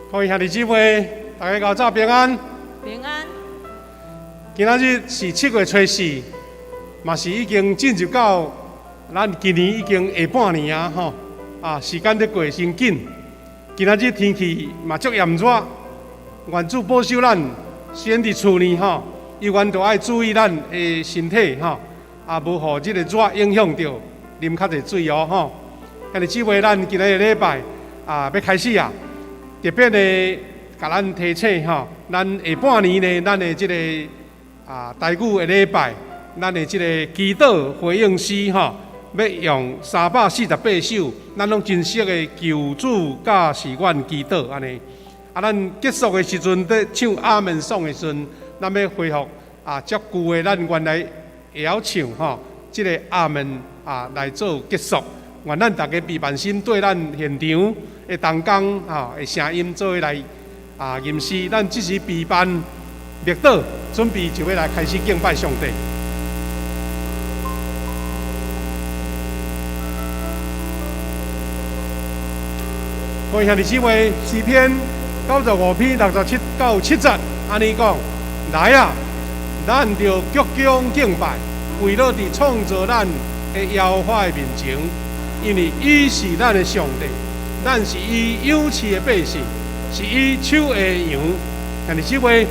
各位兄弟姊妹，大家早平安。平安。今仔日是7月初4，嘛是已经进入到咱今年已经下半年啊，吼时间在过真紧。今仔日天气嘛足炎热，愿主保守咱，先伫厝里吼，永远都爱注意咱的身体吼，无互即个热影响到，啉较侪水哦吼。兄弟姊妹，咱今日礼拜要开始啊。特别呢，甲咱提醒吼，咱下半年呢，咱的即个台语的礼拜，咱的即个祈祷回应诗吼，要用348首，咱拢真实的求主甲是阮祈祷安尼。咱结束的时阵，在唱阿门颂的时阵，咱要恢复足久的咱原来会晓唱吼，即个阿门来做结束。愿咱大家备万心，对咱现场的同工的声音做伙来吟诗。咱即时备办列岛，准备就要来开始敬拜上帝。各位兄弟姊妹，诗篇95篇67到70，安尼讲，来啊，咱着鞠躬敬拜，为了伫创造咱的耶和华的面前。因为伊是咱的上帝，咱是伊养饲的百姓，是伊手的羊。兄弟姊妹，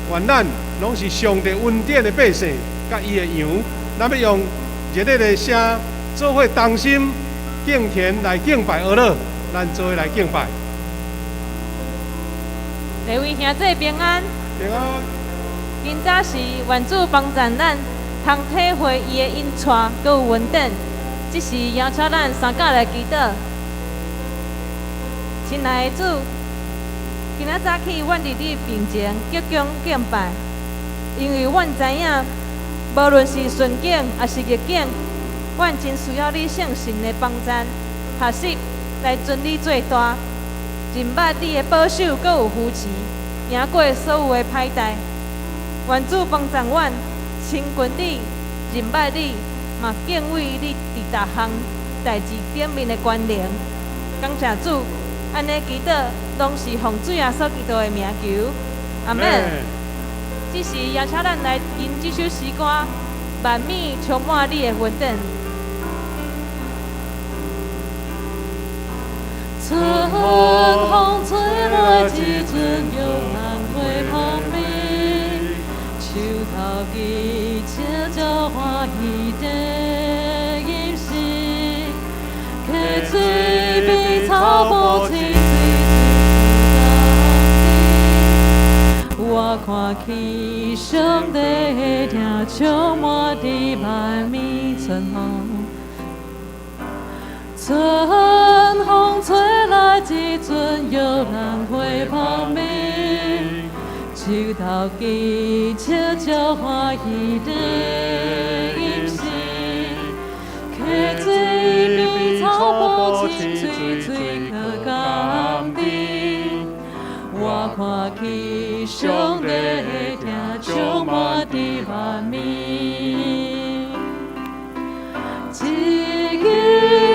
愿咱拢是上帝恩典的百姓，甲伊的羊。咱要用热烈的声，做伙同心敬虔来敬拜阿拉，咱做伙来敬拜。各位兄弟平安。平安。今早是愿主帮助咱，通体会伊的恩赐，阁有稳定。即是邀请咱三角来祈祷。亲爱的主，今仔早起，阮伫你面前鞠躬敬拜，因为阮知影，无论是顺境还是逆境，阮真需要你圣神的帮助、学习来尊你做大，认捌你的保守，阁有扶持，赢过所有的歹代。愿主帮助阮，亲近你，认捌你。嘛敬畏你伫逐项代志顶面的关联，感谢主，安尼祈祷拢是奉主耶稣基督的名求，阿门。这是邀请咱来吟这首诗歌，万米充满你的稳定。春风吹来一阵摇篮花香味，树头记笑着欢喜的音声，溪水边草木青翠水我看起上帝的听充满的万米春风，春风吹来一阵摇篮花香味。树头记笑着欢喜的音声，溪水边草木青翠翠可甘甜。我看起上帝的听充满的万米，一枝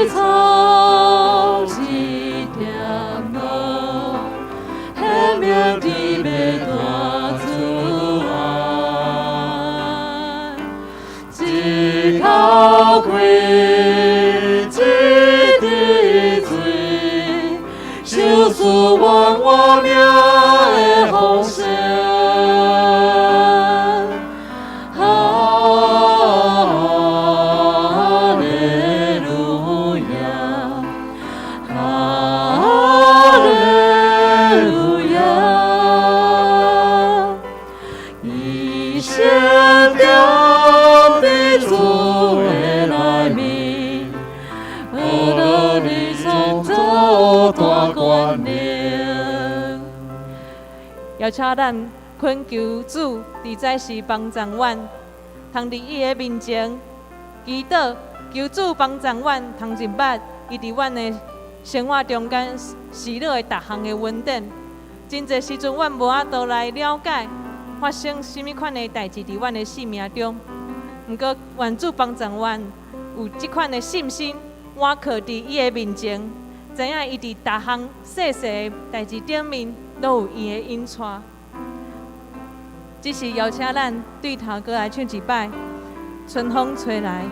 草，一点露，黑命的美大。一口气，一滴水，修出万我命的丰盛。哈利路亚，哈利路亚，一生掉。主的来临，我的你从做大观念。邀请咱恳求主，伫在时帮助阮，通伫伊的面前祈祷，求主帮助阮，通认捌伊伫阮的生活中间喜乐的逐项的稳定。真侪时阵，阮无法度来了解发生什么款的代志伫阮的生命中。毋过，愿主帮助阮有即款的信心，我靠伫伊的面前，知影伊伫逐项细细的代志顶面都有伊的引带。只是邀请咱对头过来唱一摆，春风吹来。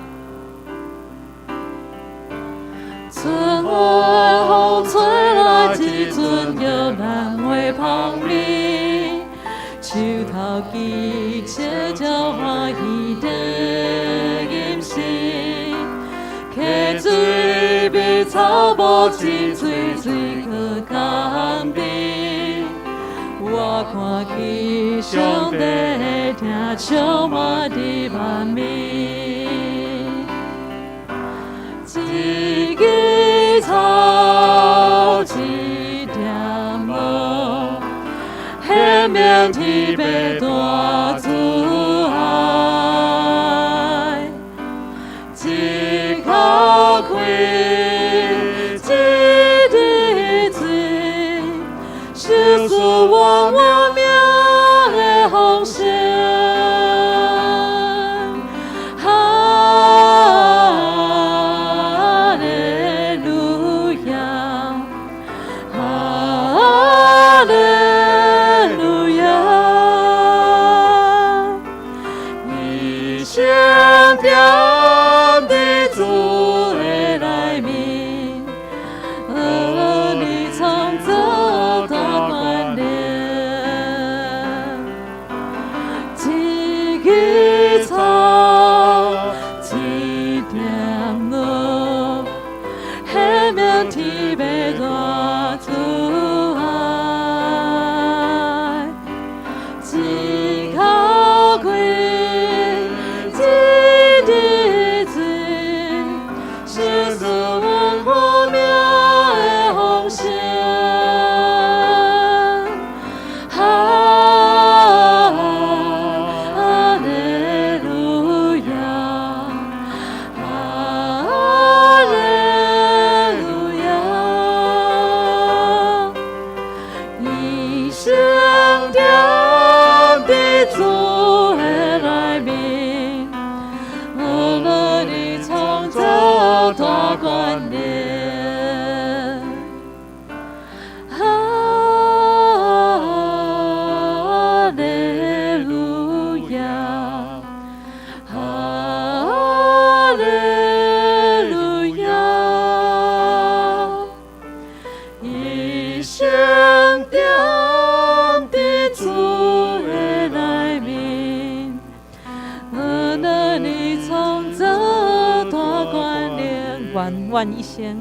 春风吹来一阵摇篮花香味，树头枝切鸟欢喜地吟诗，溪水边草木青翠水可甘美。我看见上帝的听充满的万美。一枝草，一点露，迄面天白大慈爱，一口气，一滴水，是使我命的风声。愿一生，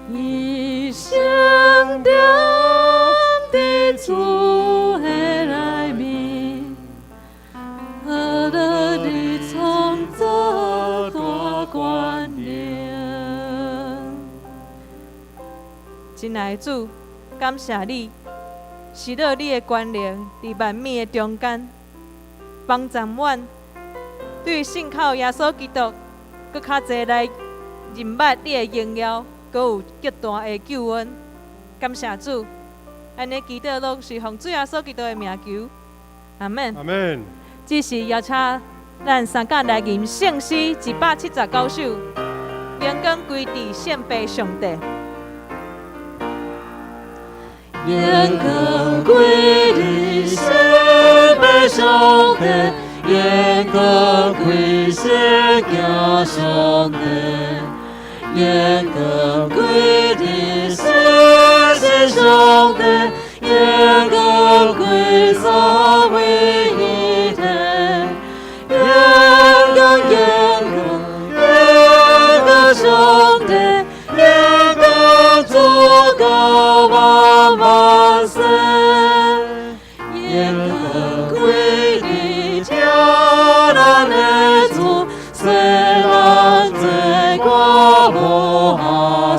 一生点滴主的内面，何乐你创造大观念。亲爱的主，感谢你，是了你的权能伫万米的中间，帮助阮对信靠耶稣基督。搁较侪来认捌你的荣耀，搁有极大的救恩。感谢主，安尼祈祷拢是奉主耶稣基督的名求，阿门。阿门。这是邀请咱三甲来吟圣诗179首，荣光归伫献俾上帝。荣光归伫献俾上帝。愿光归世家上帝，愿光归的是上帝，愿光归三位一体，愿光上帝，愿光主高万万岁，愿光归的。咱的主，虽然罪过无下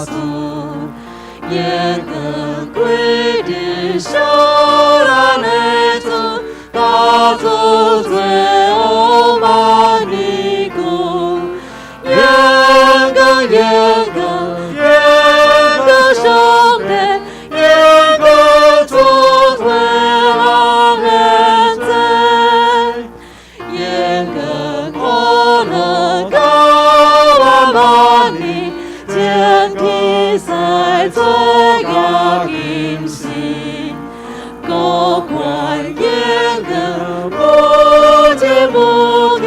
数，愿光归的小咱的主，把主罪恶万里过，愿光上帝，愿光主罪行人罪。愿光快乐高万万里，坚定。使做我今生，高官应得不知不觉，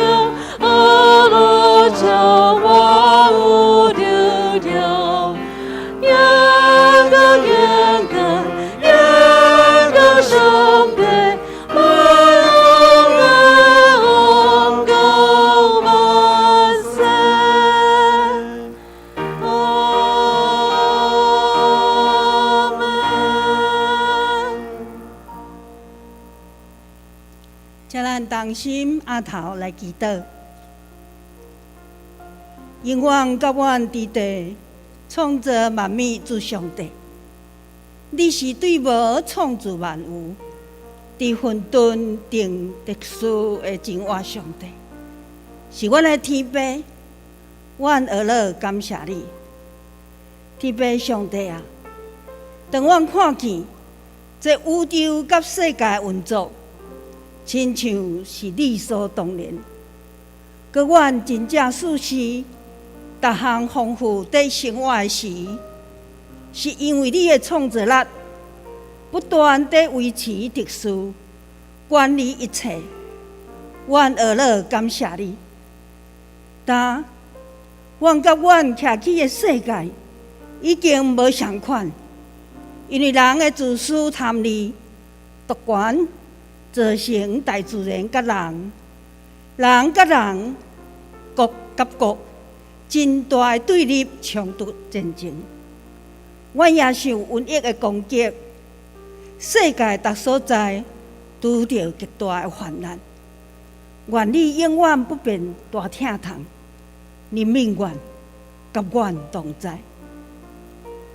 阿罗将我有丢丢，应得上帝。请咱同心阿头来祈祷，永远甲阮伫地创造万物之上帝，你是对无创造万有，伫混沌定特殊的真活上帝，是阮的天父，阮儿乐感谢你，天父上帝啊！当阮看见这宇宙甲世界运作，亲像是理所当然。佮阮真正属实，逐项丰富在生活的时，是因为你的创造力不断地维持特殊，管理一切。阮儿乐感谢你。但阮甲阮徛起的世界已经无相款，因为人的自私贪利、独权。造成大自然甲人、人甲人、国甲国真大的对立、冲突、战争。阮也受瘟疫的攻击，世界各所在拄着极大的患难。愿你永远不变大疼痛，人民愿甲阮同在。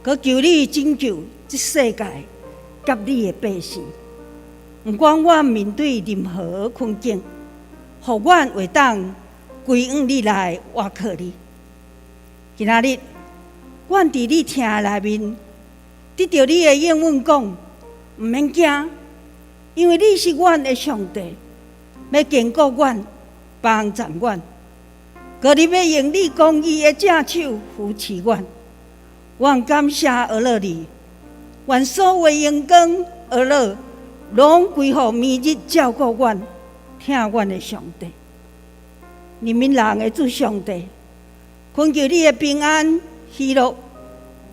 佮求你拯救这世界甲你的百姓。不管阮面对任何困境，互阮会当归往你来倚靠你。今仔日，阮伫你听的内面，得到你的应允讲，毋免惊，因为你是阮的上帝，要坚固阮，帮助阮。佮你要用你公义的正手扶持阮。阮感谢而乐你，愿所有荣光而乐。拢归乎明日照顾阮、听阮的上帝，人民人的主上帝，恳求你的平安喜乐，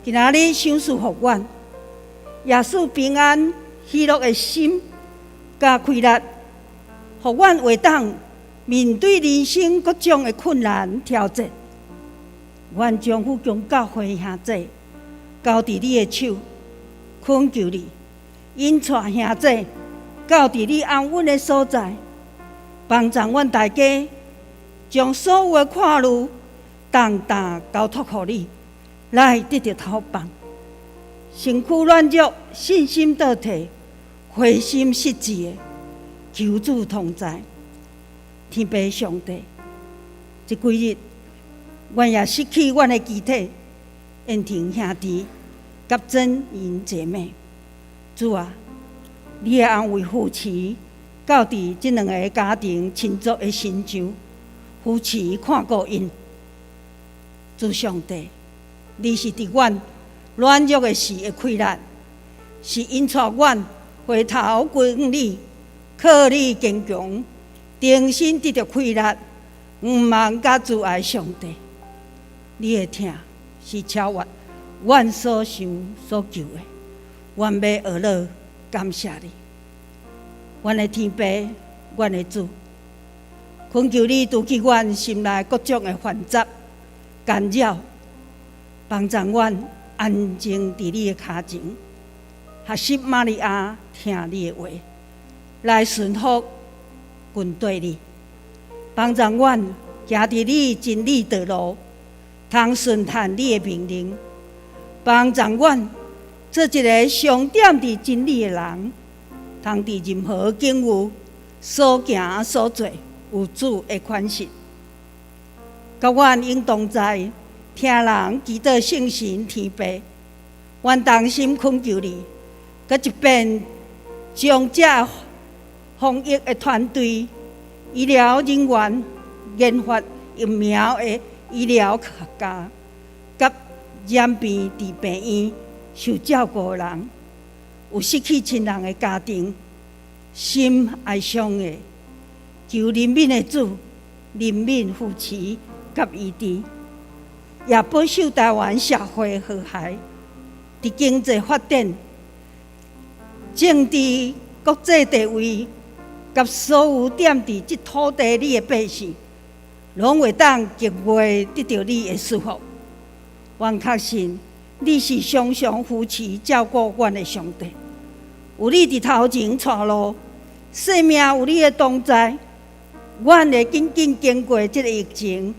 今仔日赏赐予阮，耶稣平安喜乐的心加开力，互阮会当面对人生各种的困难挑战。阮将富强教会兄弟交伫你的手，恳求你。引带兄弟到伫你安稳的所在，帮助阮大家，将所有的看路重担交托予你，来得到透放。身躯软弱，信心倒退，灰心失志的，求主同在。天父上帝，这几日，阮也失去阮的肢体，恩庭兄弟，甲真因姐妹。主啊，你的安慰扶持，到伫这两个家庭亲族的身上，扶持看顾因。主上帝，你是伫阮软弱的时的开力，是引带阮回头归向你，靠你坚强，重新得到开力，毋忘甲自爱上帝。你的疼是超越阮所想所求的。阮要学乐感谢你，阮的天父，阮的主，恳求你除去阮心内各种的烦杂、干扰，帮助阮安静伫你的脚前，学习玛利亚听你的话，来顺服跟对你，帮助阮行伫你真理道路，通顺探你的命令，帮助阮。做一个上点伫真理的人，通伫任何境遇所行所做有主的款式，甲阮应同在听人祈祷圣神天父，阮同心恳求你，佮一遍将这防疫的团队、医疗人员、研发疫苗的医疗学家，甲染病伫病院受照顾的人，有失去亲人的家庭，心哀伤的，求怜悯的主怜悯扶持及医治，也保守台湾社会和谐，伫经济发展、政治国际地位，甲所有踮伫即土地里的百姓，拢会当极快得到你的祝福。阮确信你是常常扶持照顾阮的上帝，有你伫头前带路，生命有你的同在，阮会紧紧经过即个疫情，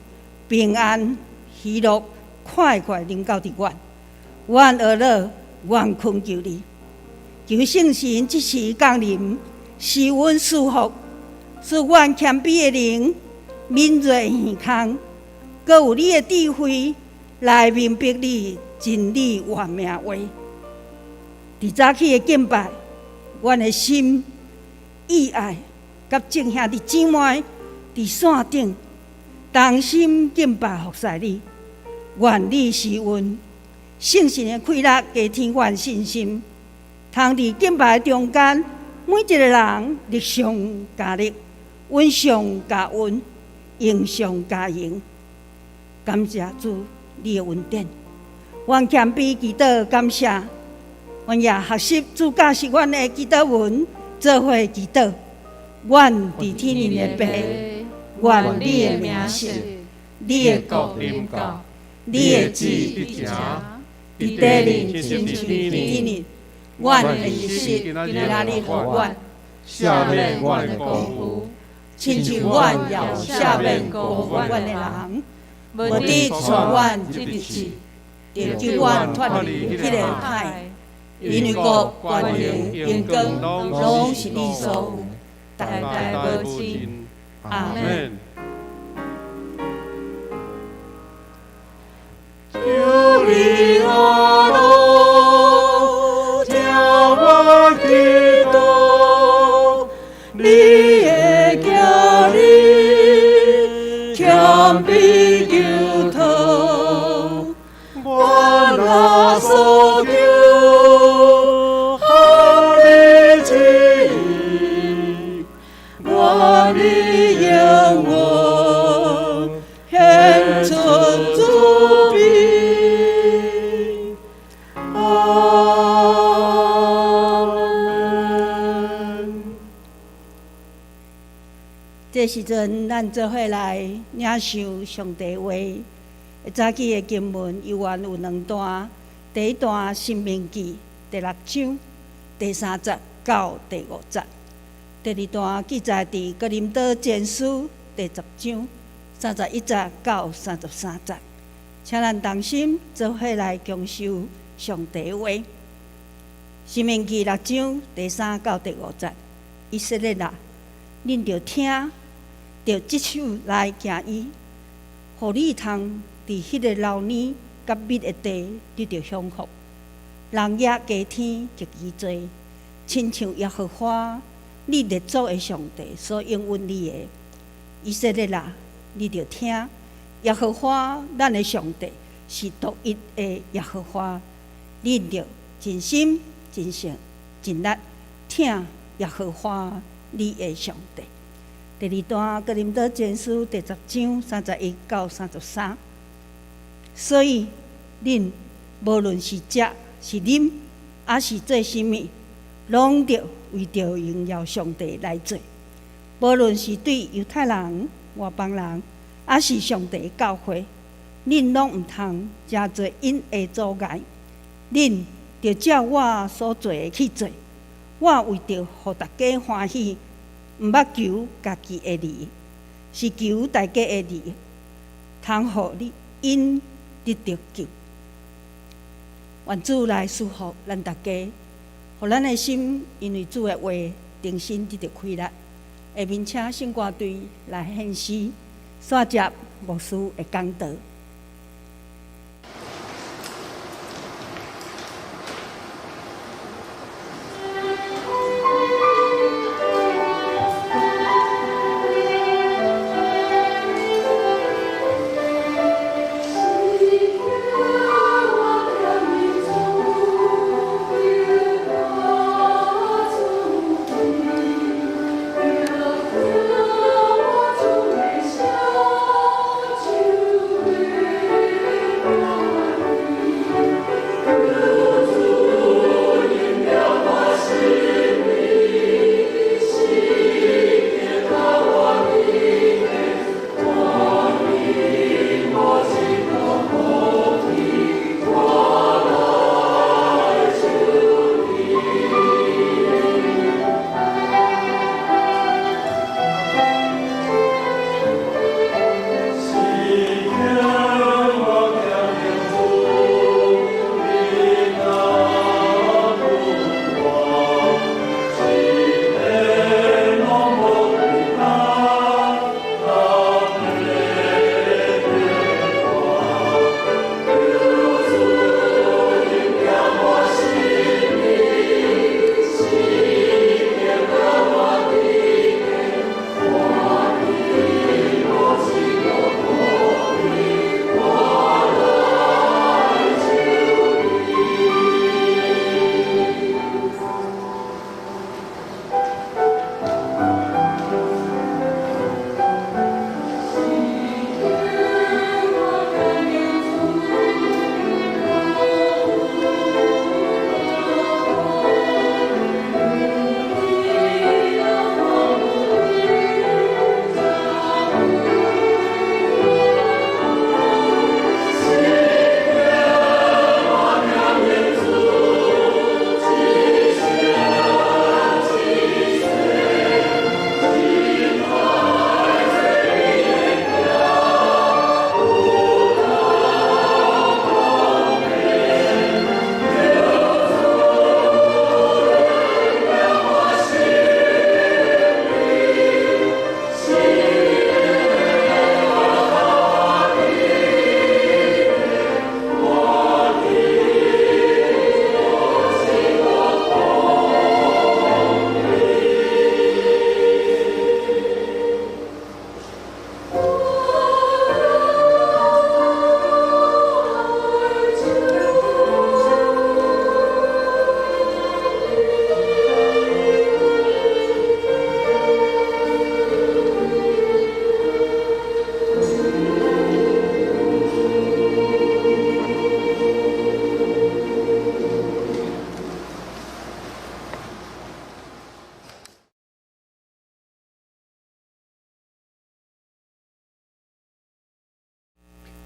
平安、喜乐、快快临到伫阮。阮儿女，阮恳求你，求圣神即时降临，使阮舒服，使阮谦卑的灵敏锐耳孔，阁有你的智慧来明白你真理活命话。伫早起的敬拜，阮的心意爱甲正兄弟姊妹伫线顶同心敬拜服侍你，愿你施恩，圣神的快乐加添阮信心，通伫敬拜中间，每一个人力上加力，恩上加恩，应上加应。感谢主你的恩典，阮谦卑祈祷感谢，阮也学习主教是阮的祈祷文，做伙祈祷。阮伫天的爸，愿你的名圣，你的国临到，你的旨必成，伫地里亲像伫天里。阮的日食今仔日互阮，赦免阮的辜负，亲像阮也有赦免辜负阮的人，无得带阮入地狱，就救阮脱离迄个歹。因为国、权力、荣光，拢是你所有，代代无尽。阿门。求你阿罗，听我祈祷，你的家里谦卑求讨，我若所求。这时阵，咱做伙来领受上帝话。早起的经文依原有2段，第一段《申命记》第6章第3节到第5节，第二段记载伫哥林多前书第10章31节到33节。请咱同心做伙来共受上帝话。《申命记》6章第3到第5节，以色列人，恁着听。着即首来行伊，互你通伫迄个流年甲密的地得到享福。人也加天极其多，亲像耶和华你列祖的上帝所应允你的。以色列人，你着听，耶和华咱的上帝是独一的耶和华，你着尽心、尽性、尽力听耶和华你的上帝。第2段哥林多前书第10章31到33。所以，恁无论是食是啉，还是做甚物，拢着为着荣耀上帝来做。无论是对犹太人、外邦人，还是上帝的教会，恁拢毋通真做因的阻碍。恁着照我所做的去做。我为着互大家欢喜。毋捌求家己的利，是求大家的利，通互你因得到救。愿主来祝福咱大家，互咱的心因为主的话重新得到开力。下面请圣歌队来献诗，线接牧师的讲道。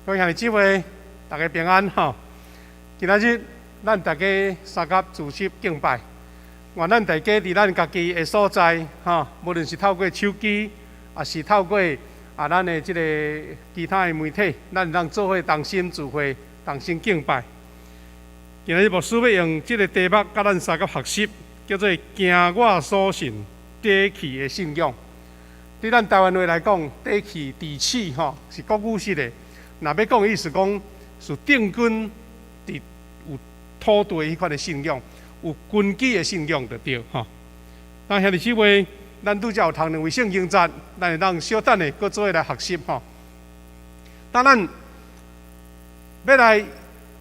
各位兄弟姊妹，大家平安吼！今仔日咱大家三甲自习敬拜，愿咱大家伫咱家己的所在吼，无论是透过手机，也是透过咱的即个其他的媒体，咱让做伙同心聚会，同心敬拜。今仔日牧师要用即个题目，甲咱三甲学习，叫做“行我所信，底气的信仰”。对咱台湾话来讲，底气、地气吼，是国语式的。若要讲的意思讲，是定根伫有土地迄款的信仰，有根基的信仰就对吼。那兄弟姊妹，咱拄则有读两位圣经节，咱会当小等的搁做伙来学习吼。当咱要来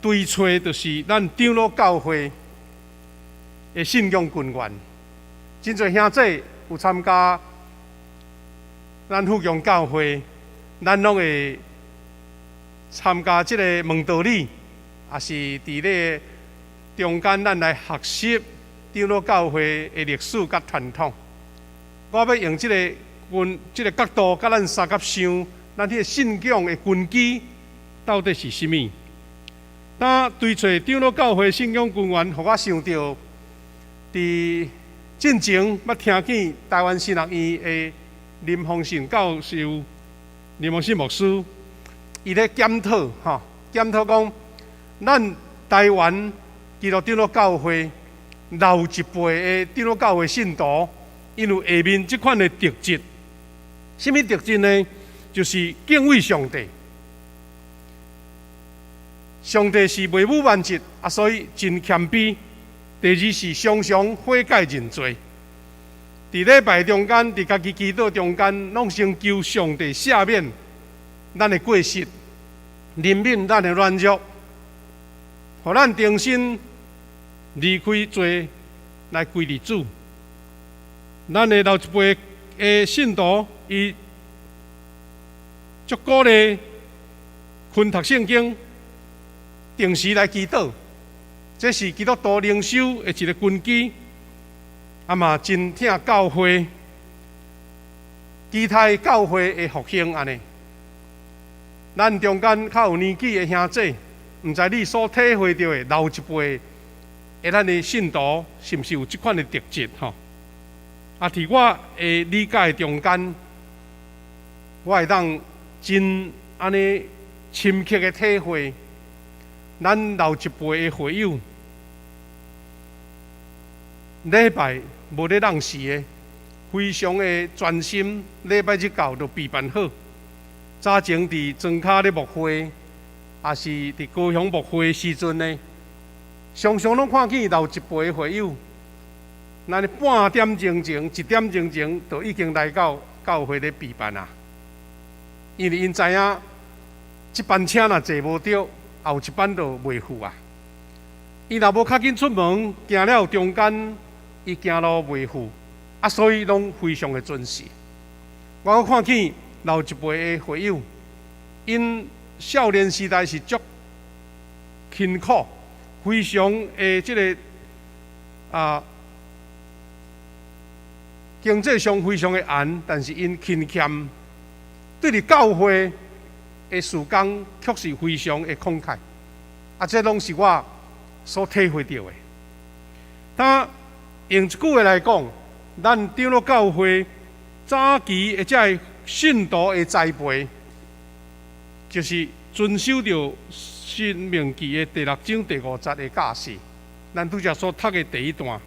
追找，就是咱长老教会的信仰根源。真侪兄弟有参加咱福阳教会，咱拢会参加即个问道理，也是伫咧中间咱来学习长老教会的历史甲传统。我要用即个角度，甲咱三甲想，咱迄个信仰的根基到底是啥物？当追找长老教会信仰根源，互我想到，伫进前捌听见台湾新学院的林丰信教授、林丰信牧师。伊咧检讨，检讨讲，咱台湾基督长老教会老一辈的长老教会信徒，因有下面即款的特质。什么特质呢？就是敬畏上帝。上帝是威武万疾，所以真谦卑。第二是常常悔改认罪。伫礼拜中间，伫家己祈祷中间，拢先求上帝赦免咱的过失。怜悯咱的软弱，互咱重新离开罪来归于主。咱的老一辈的信徒，伊足鼓励熏读圣经，定时来祈祷，这是基督徒灵修的一个根基。嘛真听教会，期待教会的复兴安尼。咱中间较有年纪的兄弟，毋知你所体会到的老一辈的咱的信徒，是毋是有即款的特质吼？伫我的理解中间，我会当真安尼深刻的体会，咱老一辈的会友，礼拜无咧浪时的，非常的专心，礼拜日到就备办好。早前伫庄脚咧牧会，也是伫高雄牧会时阵呢，常常拢看见老一辈的会友，咱半点钟前、1点钟前，就已经来到教会咧备办啊。因为因知影，即班车若坐无着，后一班就袂赴啊。伊若无较紧出门，行了中间，伊行路袂赴，所以拢非常的准时。我看见。老一辈的会友，因少年时代是足辛苦，非常的即个经济上非常的严，但是因勤俭，对伫教会的事工确实非常的慷慨。这拢是我所体会到的。他用一句话来讲，咱长老教会早期的这信徒的栽培，就是遵守着《申命记》的第6章第5节的教示。咱拄则所读的第一段，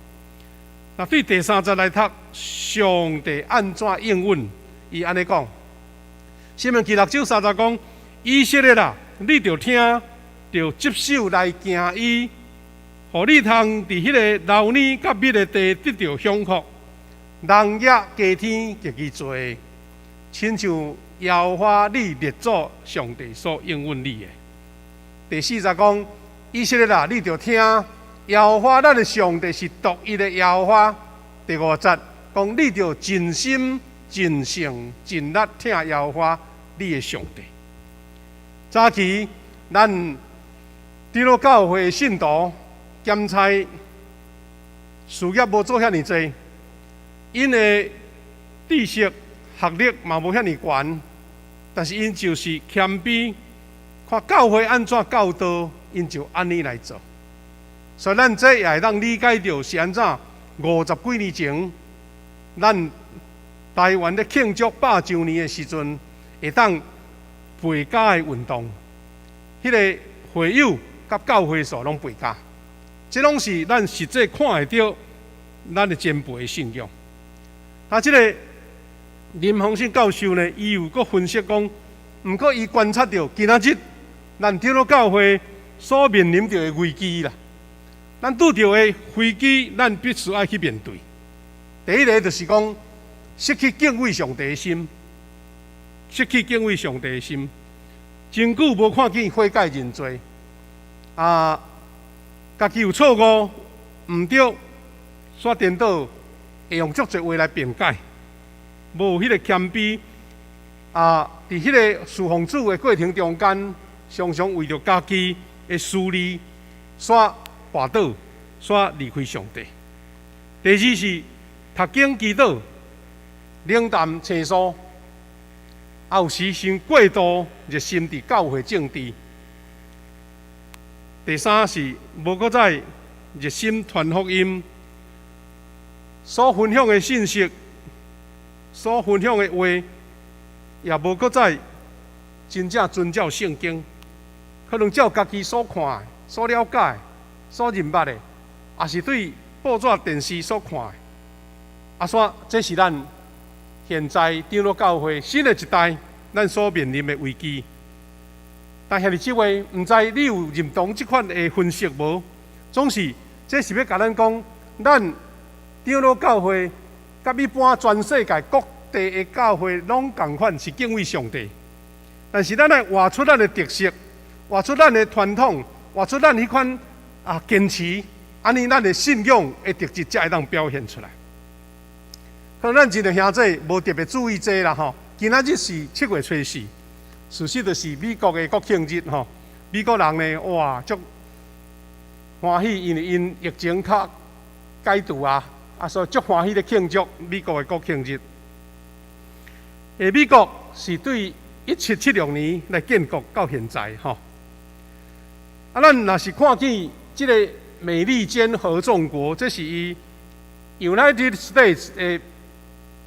那对第3节来读，上帝安怎应允？伊安尼讲，《申命记》6章3节讲：以色列啊，你着听，着接受来行伊，互你通伫迄个流年甲密的地得到享福，人也加天极其多。亲像耶和华你列祖上帝所应允你的。第4节讲，以色列啊，你着听，耶和华咱的上帝是独一的耶和华。第5节讲，你着尽心、尽性、尽力听耶和华你的上帝。早期咱长老教会的信徒兼差事业无做遐尼济，因的知识学历嘛无遐尼悬，但是因就是谦卑、看教会安怎教导，因就安尼来做。所以咱这也会当理解到是安怎50几年前，咱台湾咧庆祝100周年的时阵，会当陪家的运动，迄个会友甲教会所拢陪家，这拢是咱实际看会到咱的前辈的信仰。这个林鸿信教授呢，伊有个分析讲，毋过伊观察到今仔日咱长老教会所面临到的危机啦，咱拄到的危机，咱必须要去面对。第一个就是讲，失去敬畏上帝的心，失去敬畏上帝的心，真久无看见悔改认罪，家己有错误，毋对，煞颠倒，会用足侪话来辩解，无迄个谦卑，伫迄个侍奉主的过程中间，常常为着家己的私利，煞滑倒，煞离开上帝。第二是读经祈祷，冷淡青疏，有时先过度热心伫教会政治。第三是无搁再热心传福音，所分享的信息、所分享的话，也无搁再真正遵照圣经，可能照家己所看的、所了解的、所认捌的，也是对报纸、电视所看的。煞这是咱现在长老教会新的一代咱所面临的危机。但兄弟姊妹，毋知你有认同这款的分析无？总是这是要甲咱讲，咱长老教会甲一般全世界各地的教会拢同款是敬畏上帝，但是咱来活出咱的特色，活出咱的传统，活出咱迄款坚持，安尼咱的信仰的特质才会当表现出来。可能咱真个兄弟无特别注意这啦吼。今仔日是7月初4。事实就是美国的国庆日吼，美国人呢，哇，足欢喜，因为因疫情较解除所以足欢喜咧庆祝美国的国庆日。美国是对1776年来建国到现在吼。咱若是看见这个美利坚合众国，这是伊 United States 的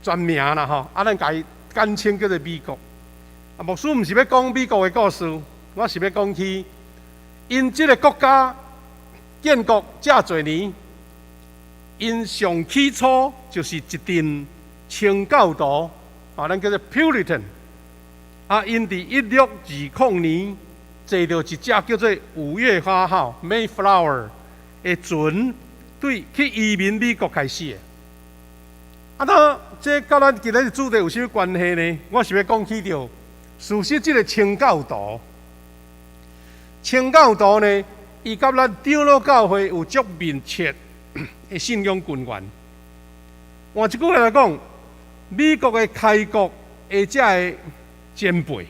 全名啦吼，咱甲伊简称叫做美国。牧师毋是要讲美国的故事，我是要讲起因这个国家建国这侪年，因上起初就是一群清教徒，咱叫做 Puritan。因伫1620年坐到一只叫做5月花号 Mayflower 的船，去移民美国开始的。这甲咱今日主题有啥物关系呢？我是要讲起着。事实，这个清教徒呢，伊甲咱长老教会有足密切的信仰根源。换一句话来讲，美国的开国的这个前辈，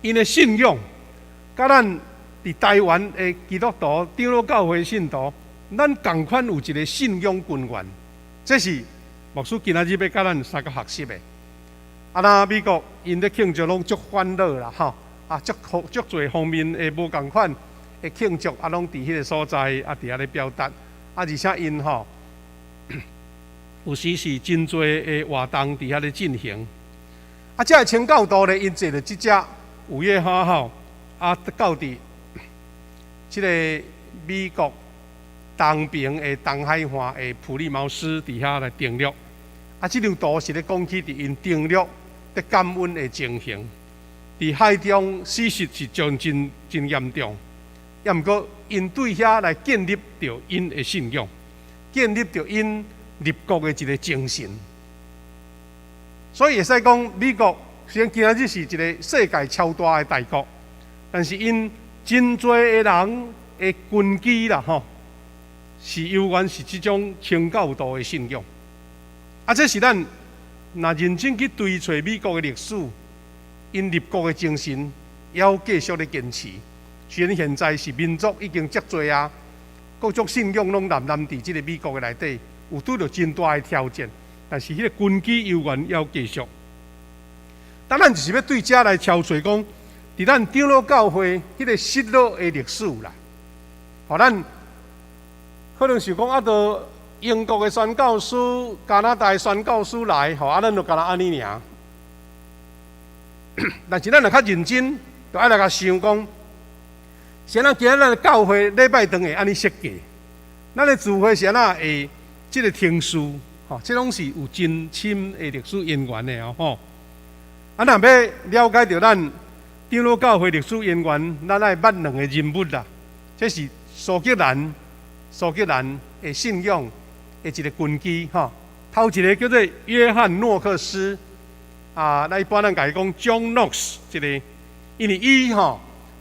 因的信仰，甲咱伫台湾的基督徒长老教会信徒，咱同款有一个信仰根源。这是牧师今仔日要甲咱三个学习的。美国因咧庆祝拢足欢乐啦，足侪方面诶无共款诶庆祝，拢伫迄个所在伫遐咧表达，而且因有时是真侪诶活动伫遐咧进行。这个清教徒咧，因坐着即只5月花号，到伫即个美国东边诶东海岸诶普利茅斯伫遐来登陆。这张图是咧讲起伫因登陆得感恩的情形，伫海中事实是真严重，也毋过因对遐来建立着因的信仰，建立着因立国的一个精神。所以会使讲，美国虽然今仔日是一个世界超大的大国，但是因真侪的人的根基啦是由源是即种清教徒的信仰。这是咱若认真去追寻美国的历史，因立国的精神，也要继续咧坚持。虽然现在是民族已经足侪各种信仰拢伫即个美国的内底，有拄着真大的挑战，但是迄个根基悠源要继续。当然就是要对遮来敲碎讲，伫咱长老教会迄个失落的历史啦，互咱可能是讲到英国的宣教师、加拿大的宣教师来，咱就干那安尼尔。但是咱若较认真，就爱来甲想讲，是咱今日咱的教会礼拜堂会安尼设计，咱的聚会是安那会即个停事，这拢是有真深的历史渊源的哦。若要了解到咱长老教会历史渊源，咱爱捌两个人物啦，这是苏格兰的信仰的一个根基吼。头一个叫做约翰诺克斯。那一般咱讲 John Knox 这个，因为伊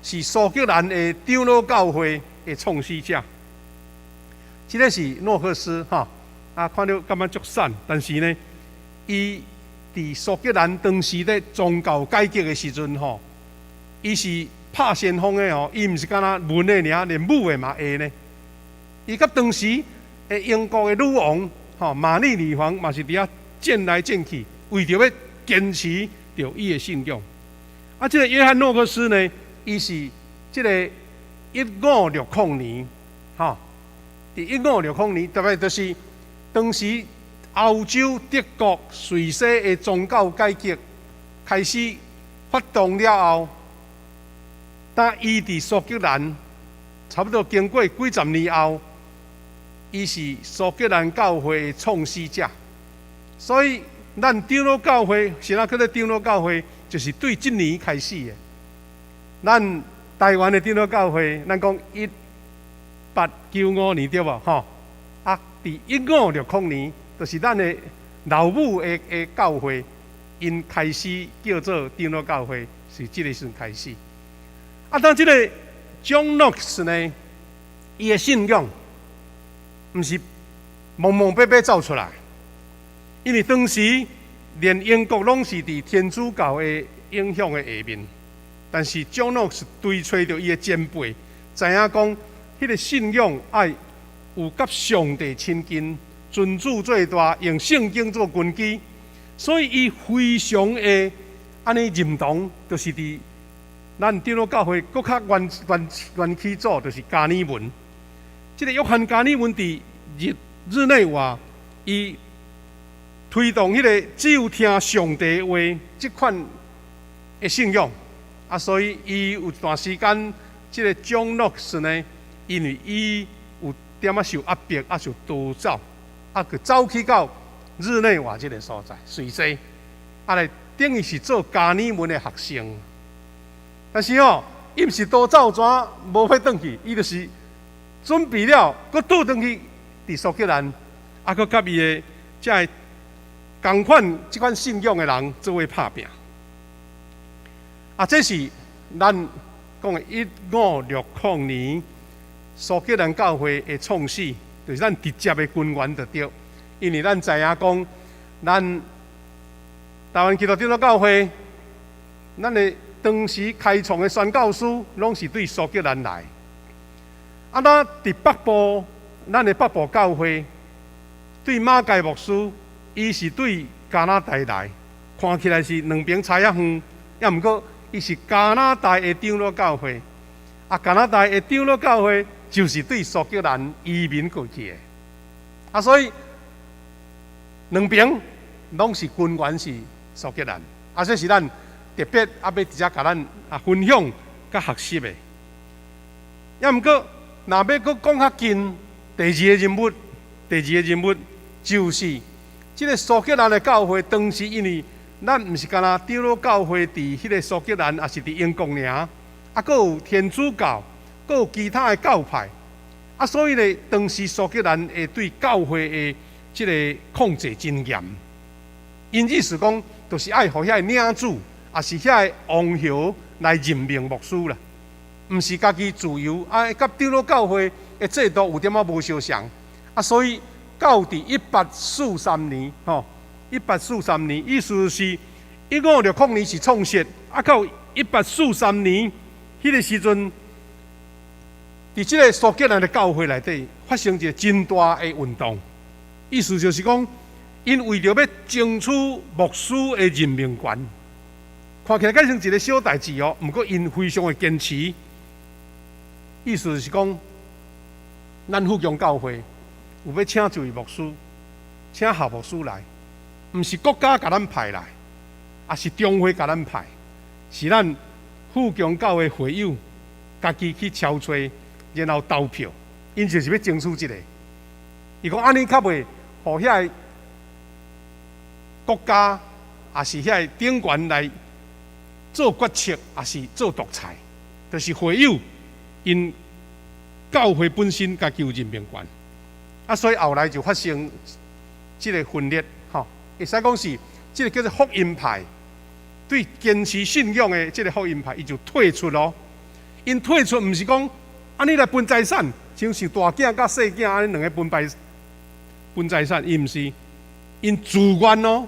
是苏格兰的长老教会的创始者。这个是诺克斯看到感觉足散，但是呢，伊伫苏格兰当时咧宗教改革的时阵伊是拍先锋的伊毋是干那文的尔，连武的嘛会呢。伊甲当时的英国的女王玛丽女皇嘛是伫遐战来战去，为着要坚持着伊的信仰。这个约翰诺克斯呢，伊是这个1560年，伫1560年，特别就是当时欧洲、德国、瑞士的宗教改革开始发动了后，但伊伫苏格兰差不多经过几十年后，伊是苏格兰教会的创始者，所以。咱长老教会是哪叫做长老教会？就是对今年开始的。咱台湾的长老教会，咱讲1895年对无？伫1560年，就是咱的老母的教会，因开始叫做长老教会，是这个时阵开始。当这个 John Knox 呢，伊的信仰，毋是蒙蒙白白走出来。因为当时连英国拢是伫天主教的影响的下面，但是 John Knox 追找到伊的前辈，知影讲迄个信仰爱有甲上帝亲近，尊主最大，用圣经做根基，所以伊非常的安尼认同，就是伫咱长老教会搁较元起祖，就是加尔文。这个约翰加尔文伫日内瓦，伊推动迄个只有听上帝话这款的信仰所以伊有一段时间，这个 John Knox 呢，因为伊有点仔受压迫，受逃走，去走去到日内瓦这个所在，瑞士，来等于是做加尔文的学生。但是伊毋是逃走怎无法转去，伊就是准备了，搁倒转去伫苏格兰，搁甲伊的这同款这款信仰的人做伙拍拼。这是咱讲的1560年苏格兰教会的创始，就是咱直接的根源就对。因为咱知影讲，咱台湾基督长老教会，咱的当时开创的宣教师，拢是对苏格兰来。咱伫北部，咱的北部教会对马介牧师，伊是对加拿大来，看起来是两边差遐远，也毋过伊是加拿大的长老教会，加拿大的长老教会就是对苏格兰移民过去的，所以两边拢是根源是苏格兰，这是咱特别要直接甲咱分享甲学习的。也毋过，若要搁讲较近，第二个人物就是这个苏格兰的教会。当时因为咱毋是干那长老教会伫迄个苏格兰，也是伫英国尔，搁有天主教，搁有其他的教派，所以呢，当时苏格兰会对教会的这个控制真严。因意思讲，就是爱互遐领主，也是遐王侯来任命牧师啦，毋是家己自由。甲长老教会的制度有点仔无相像，所以到伫1843年，1843年，意思是1560年是创设，到1843年，迄个时阵，伫即个苏格兰的教会内底发生一个真大的运动。意思就是讲，因为着要争取牧师的任命权，看起来改成一个小代志哦，不过因非常的坚持。意思就是讲，咱富强教会有要请一位牧师，请校牧师来，毋是国家甲咱派来，也是中会甲咱派，是咱富强教会会友家己去敲吹，然后投票，因就是要争取这个。伊讲安尼较袂，互遐国家也是遐顶悬来做决策，也是做独裁，就是会友因教会本身家己有任命权，啊，所以后来就发生这个分裂，吼，会使讲是这个叫做福音派，对坚持信仰的这个福音派，伊就退出咯。因退出毋是讲安尼来分财产，像是大囝甲细囝安尼两个分财产，伊毋是，因自愿咯，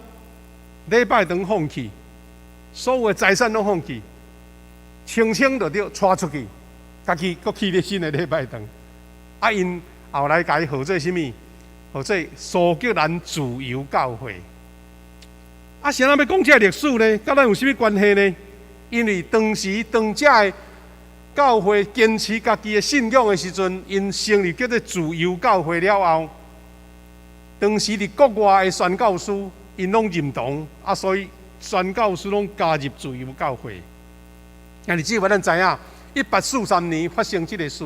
礼拜堂放弃，所有的财产拢放弃，清清就对带出去。家己搁去咧新的礼拜堂，啊！因后来改号做啥物？号做苏格兰自由教会。啊，谁人要讲这历史呢？甲咱有啥物关系呢？因为当时当这的教会坚持家己的信仰的时阵，因成立叫做自由教会了后，当时伫国外的宣教师因拢认同，啊，所以宣教师拢加入自由教会。但是只有咱知影。1843年发生这个事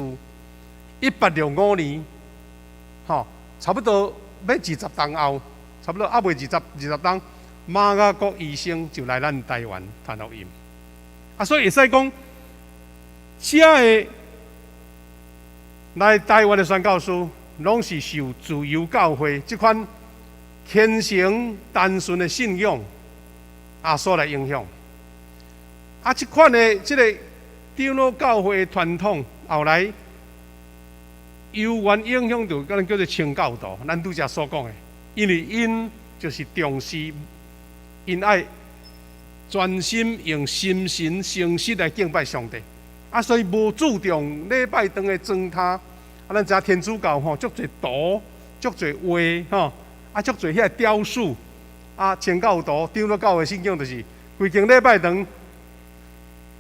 ，1865年，差不多要20冬后，差不多还未20冬，马雅各医生就来咱台湾传福音。啊，所以会使讲，这个来台湾的宣教师，拢是受自由教会这款虔诚单纯的信仰所来影响。啊，这款的这个。长老教会的传统后来由原影响到咱叫做清教徒，咱拄则所讲的，因为因就是重视，因爱专心用心神诚实来敬拜上帝，所以无注重礼拜堂的装塔。咱知影天主教足侪图，足侪画，足侪遐雕塑，清教徒、长老教会信仰就是规间礼拜堂。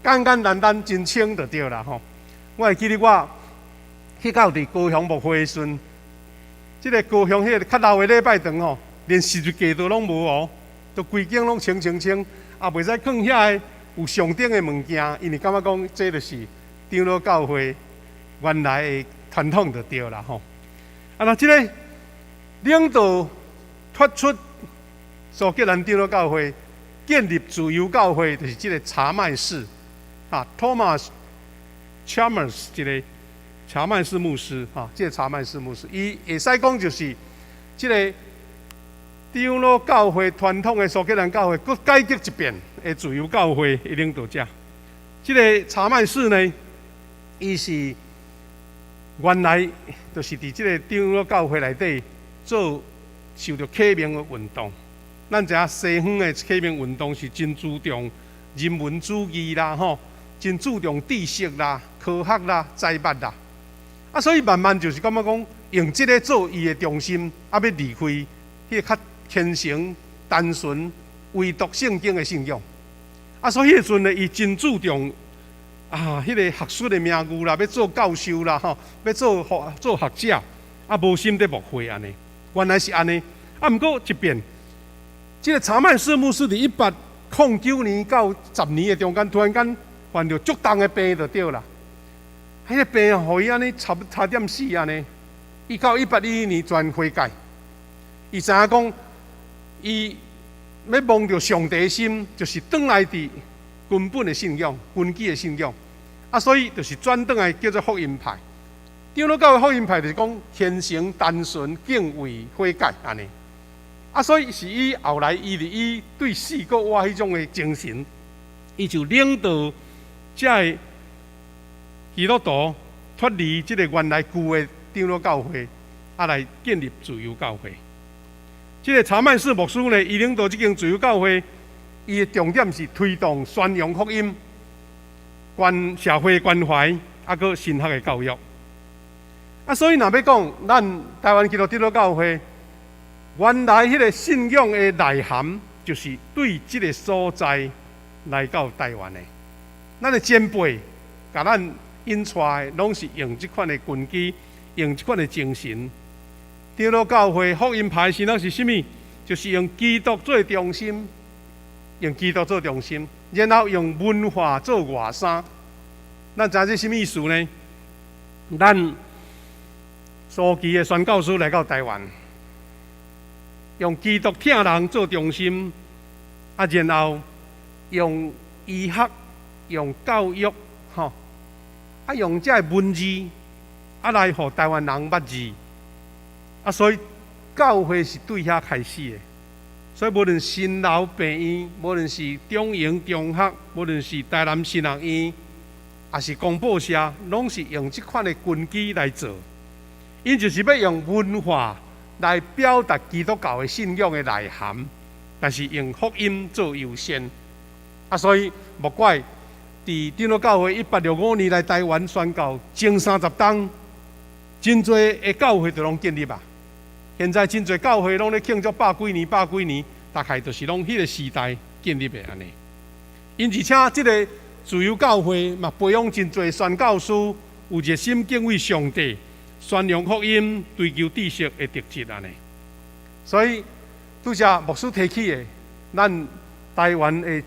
简简单单真清就对啦吼！我会记得我去到伫高雄牧会的时阵，即个高雄迄个较老的礼拜堂吼，连十字架都拢无哦，都规间拢清，袂使放遐有上顶的物件，因为感觉讲这就是长老教会原来的传统就对啦吼。那即个领导脱出苏格兰长老教会，建立自由教会，就是即个查麦士。Thomas Chalmers 一个查曼士牧师，这个查曼士牧师，伊会使讲就是这个长老教会传统的苏格兰教会，佮改革一遍的自由教会的领导者。这个查曼士呢，伊是原来就是伫这个长老教会内底做受到启蒙的运动。咱知影西方的启蒙运动是真注重人文主义啦，真注重知识啦、科学啦、财物啦，所以慢慢就是感觉讲用这个做伊的中心，要离开迄个较虔诚、单纯、唯独圣经的信仰。所以迄个阵呢，伊真注重迄个学术的名誉啦，要做教授啦，要做学者，无心在牧会安尼。原来是安尼，毋过一变，这个查曼士牧师伫1809年到10年的中间，突然间。患着足重的病就对啦，迄个病互伊安尼差点死安尼。伊到1811年全悔改，伊知影讲，伊要望着上帝的心，就是转来伫根本的信仰、根基的信仰。所以就是转转来叫做福音派。长老教会福音派就是讲虔诚、单纯、敬畏、悔改安尼。所以是伊后来伊对死搁活迄种的精神，伊就领导。这个基督徒脱离这个原来旧的长老教会，来建立自由教会。这个查曼士牧师呢，伊领导这间自由教会，伊的重点是推动宣扬福音、社会关怀，佮神学的教育。所以若要讲咱台湾基督长老教会，原来迄个信仰的内涵，就是对这个所在来到台湾的。咱的前辈，甲咱引出来，拢是用这款的根基，用这款的精神。长老教会福音派是是什么？就是用基督做中心，用基督做中心，然后用文化做外衫。咱知这什么意思呢？咱初期的宣教师来到台湾，用基督疼人做中心，然后用医学、用教育，用这文字，来互台湾人捌字。所以教会是对遐开始的。所以无论新老病院，无论是中营中学，无论是台南新学院，也是公报社，拢是用这款的根基来做。因就是要用文化来表达基督教的信仰的内涵，但是用福音做优先。所以莫怪伫长老教会1865年来台湾宣教，前30冬，真多的教会就拢建立啊。现在真侪教会拢咧庆祝百几年，大概就是拢迄个时代建立的安尼。因而且即个自由教会嘛，培养真侪宣教师，有热心敬畏上帝、宣扬福音、追求知识的特质安尼。所以拄则牧师提起的，咱台湾的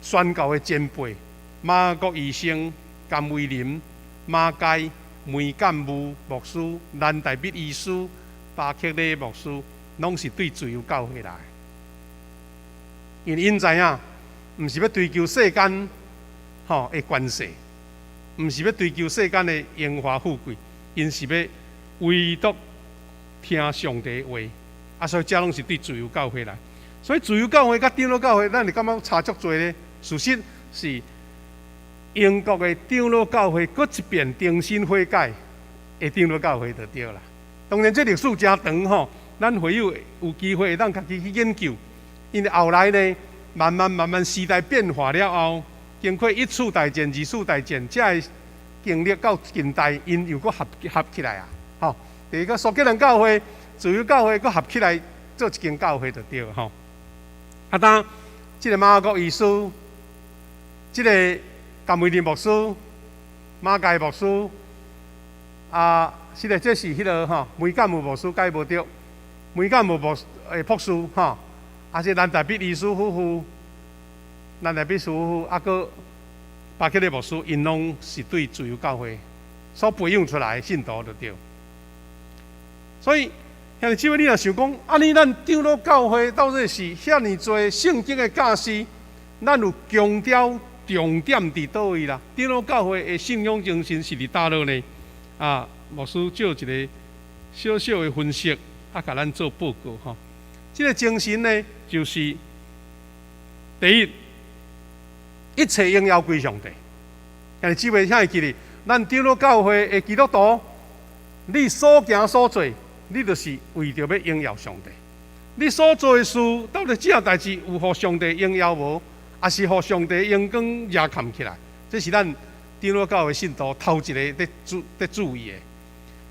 宣教的前辈马国医生、甘威林、马街、梅干武牧师、兰大必医师、巴克利牧师，拢是对自由教会来。因知影，毋是要追求世间的关系，毋是要追求世间的荣华富贵，因是要唯独听上帝的话。所以这拢是对自由教会来。所以自由教会甲长老教会，咱是感觉差足多呢？事实是英国的长老教会搁一遍重新悔改的长老教会就对啦。当然，这历史真长咱会有机会咱家己去研究。因为后来呢，慢慢时代变化了后，经过一次大战、二次大战，才会经历到近代，因又搁合起来啊。第二个苏格兰教会、自由教会搁合起来做一间教会就对当这个马国医师、这个甘威廉牧师、马街牧师这是迄个梅干武牧师改无对，梅干武博士这兰大必医师夫妇、兰大必师夫妇，搁巴克利牧师，因拢是对自由教会所培养出来的信徒就对。所以，兄弟姊妹，你若想讲，尼咱长老教会到底是遐尼多圣经的教示，咱有强调重点伫倒位啦？长老教会的信仰精神是伫倒落呢？牧师做一个小小的分析，甲咱做报告这个精神呢，就是第一，一切应要归上帝。兄弟姊妹，请会记哩，咱长老教会的基督徒，你所行所做，你就是为着要荣耀上帝。你所做的事，到底这件代志有互上帝荣耀无？还是互上帝阳光压看起来？这是咱长老教会信徒头一个在注意的。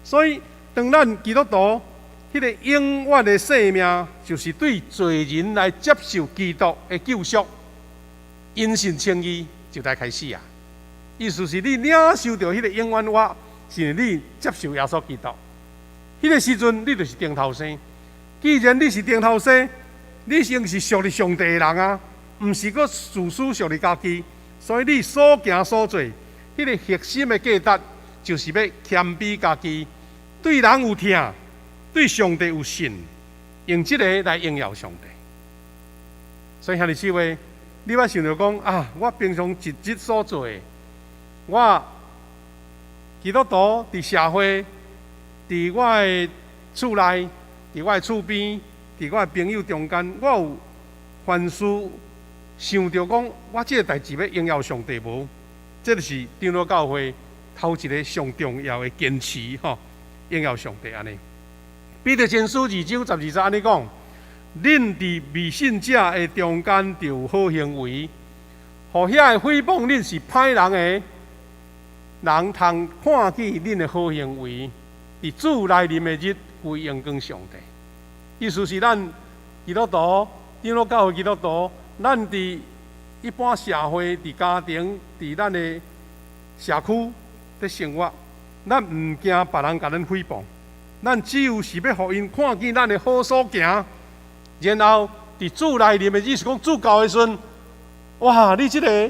所以，当咱基督徒迄个永远的生命，就是对罪人来接受基督的救赎，因信称义就来开始啊。意思是你领受到迄个永远活，是你接受耶稣基督。迄个时阵，你就是顶头生。既然你是顶头生，你应是属于上帝的人啊，毋是搁自私属于家己。所以你所行所做，迄个核心的价值，就是要谦卑家己，对人有疼，对上帝有信，用这个来荣耀上帝。所以兄弟姊妹，你要想着讲我平常一日所做的，我基督徒伫社会，伫我的厝内，伫我的厝边，伫我的朋友中间，我有凡事想着讲，我这个代志要荣耀上帝无？这就是长老教会头一个上重要的坚持荣耀上帝安尼。彼得前书2章12节安尼讲：恁伫未信者的中间就有好行为，互遐会诽谤恁是歹人的人，通看见恁的好行为，伫主来临的日归荣光上帝。意思是咱基督徒、长老教会基督徒，咱伫一般社会、伫家庭、伫咱的社区的生活，咱毋惊别人甲咱诽谤，咱只有是要互因看见咱的好所行，然后伫主内面的意思讲主教的时阵，哇！你即个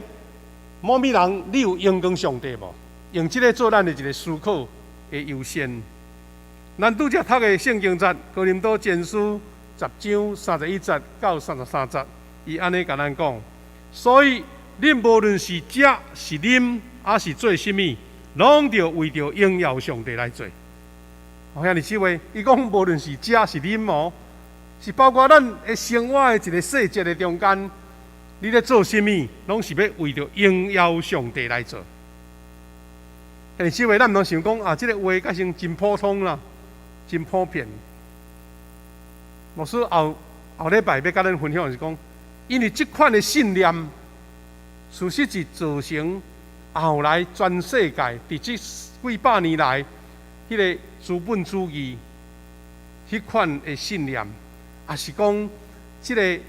某米人，你有荣光上帝无？用即个做咱的一个思考的优先。咱拄则读的圣经节，哥林多前书10章31节到33节，伊安尼甲咱讲，所以恁无论是食是啉，还是做甚物，拢着为着荣耀上帝来做。好兄弟姊妹，伊讲无论是食是啉哦，是包括咱的生活的一个细节的中间，你咧做甚物，拢是要为着荣耀上帝来做。兄弟姊妹，咱毋通想讲啊，即个话改成真普通啦，真普遍。牧师后礼拜要甲咱分享的是讲，因为即款的信念，事实是造成后来全世界伫即几百年来，迄个资本主义迄款的信念，也是讲即个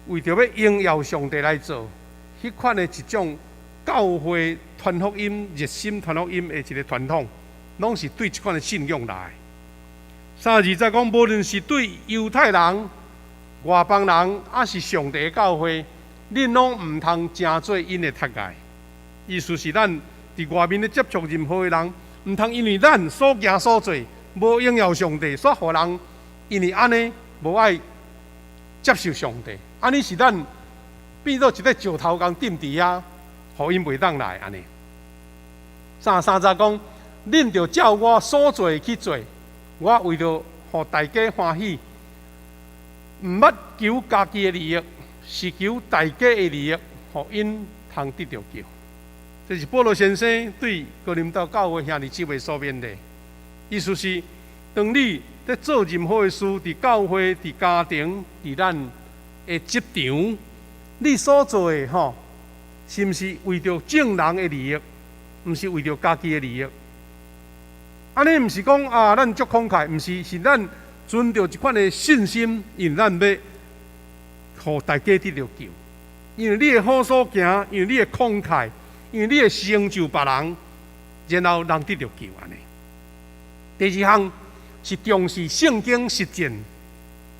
为着要荣耀上帝来做，迄款的一种教会传福音、热心传福音的一个传统，拢是对即款的信仰来。32节讲，无论是对犹太人、外邦人，还是上帝的教会，恁拢毋通成做因的窒碍。意思是咱伫外面咧接触任何的人，毋通因为咱所行所做无荣耀上帝，所互人因为安尼无爱接受上帝，安尼是咱变做一个石头共钉伫遐，互因袂当来安尼。33节讲，恁着照我所做的去做。我为着互大家欢喜，毋捌求家己的利益，是求大家的利益，互因通得到救。这是保罗先生对哥林多教会兄弟姊妹所勉励。意思是，当你在做任何的事，伫教会、伫家庭、伫咱的职场，你所做的是毋是为着众人的利益，毋是为着家己的利益？安尼毋是讲啊，咱足慷慨，毋是，是咱存着一款的信心，因为咱要互大家得到救。因为你的好所行，因为你的慷慨，因为你的成就别人，然后人得到救安尼。第二项是重视圣经实践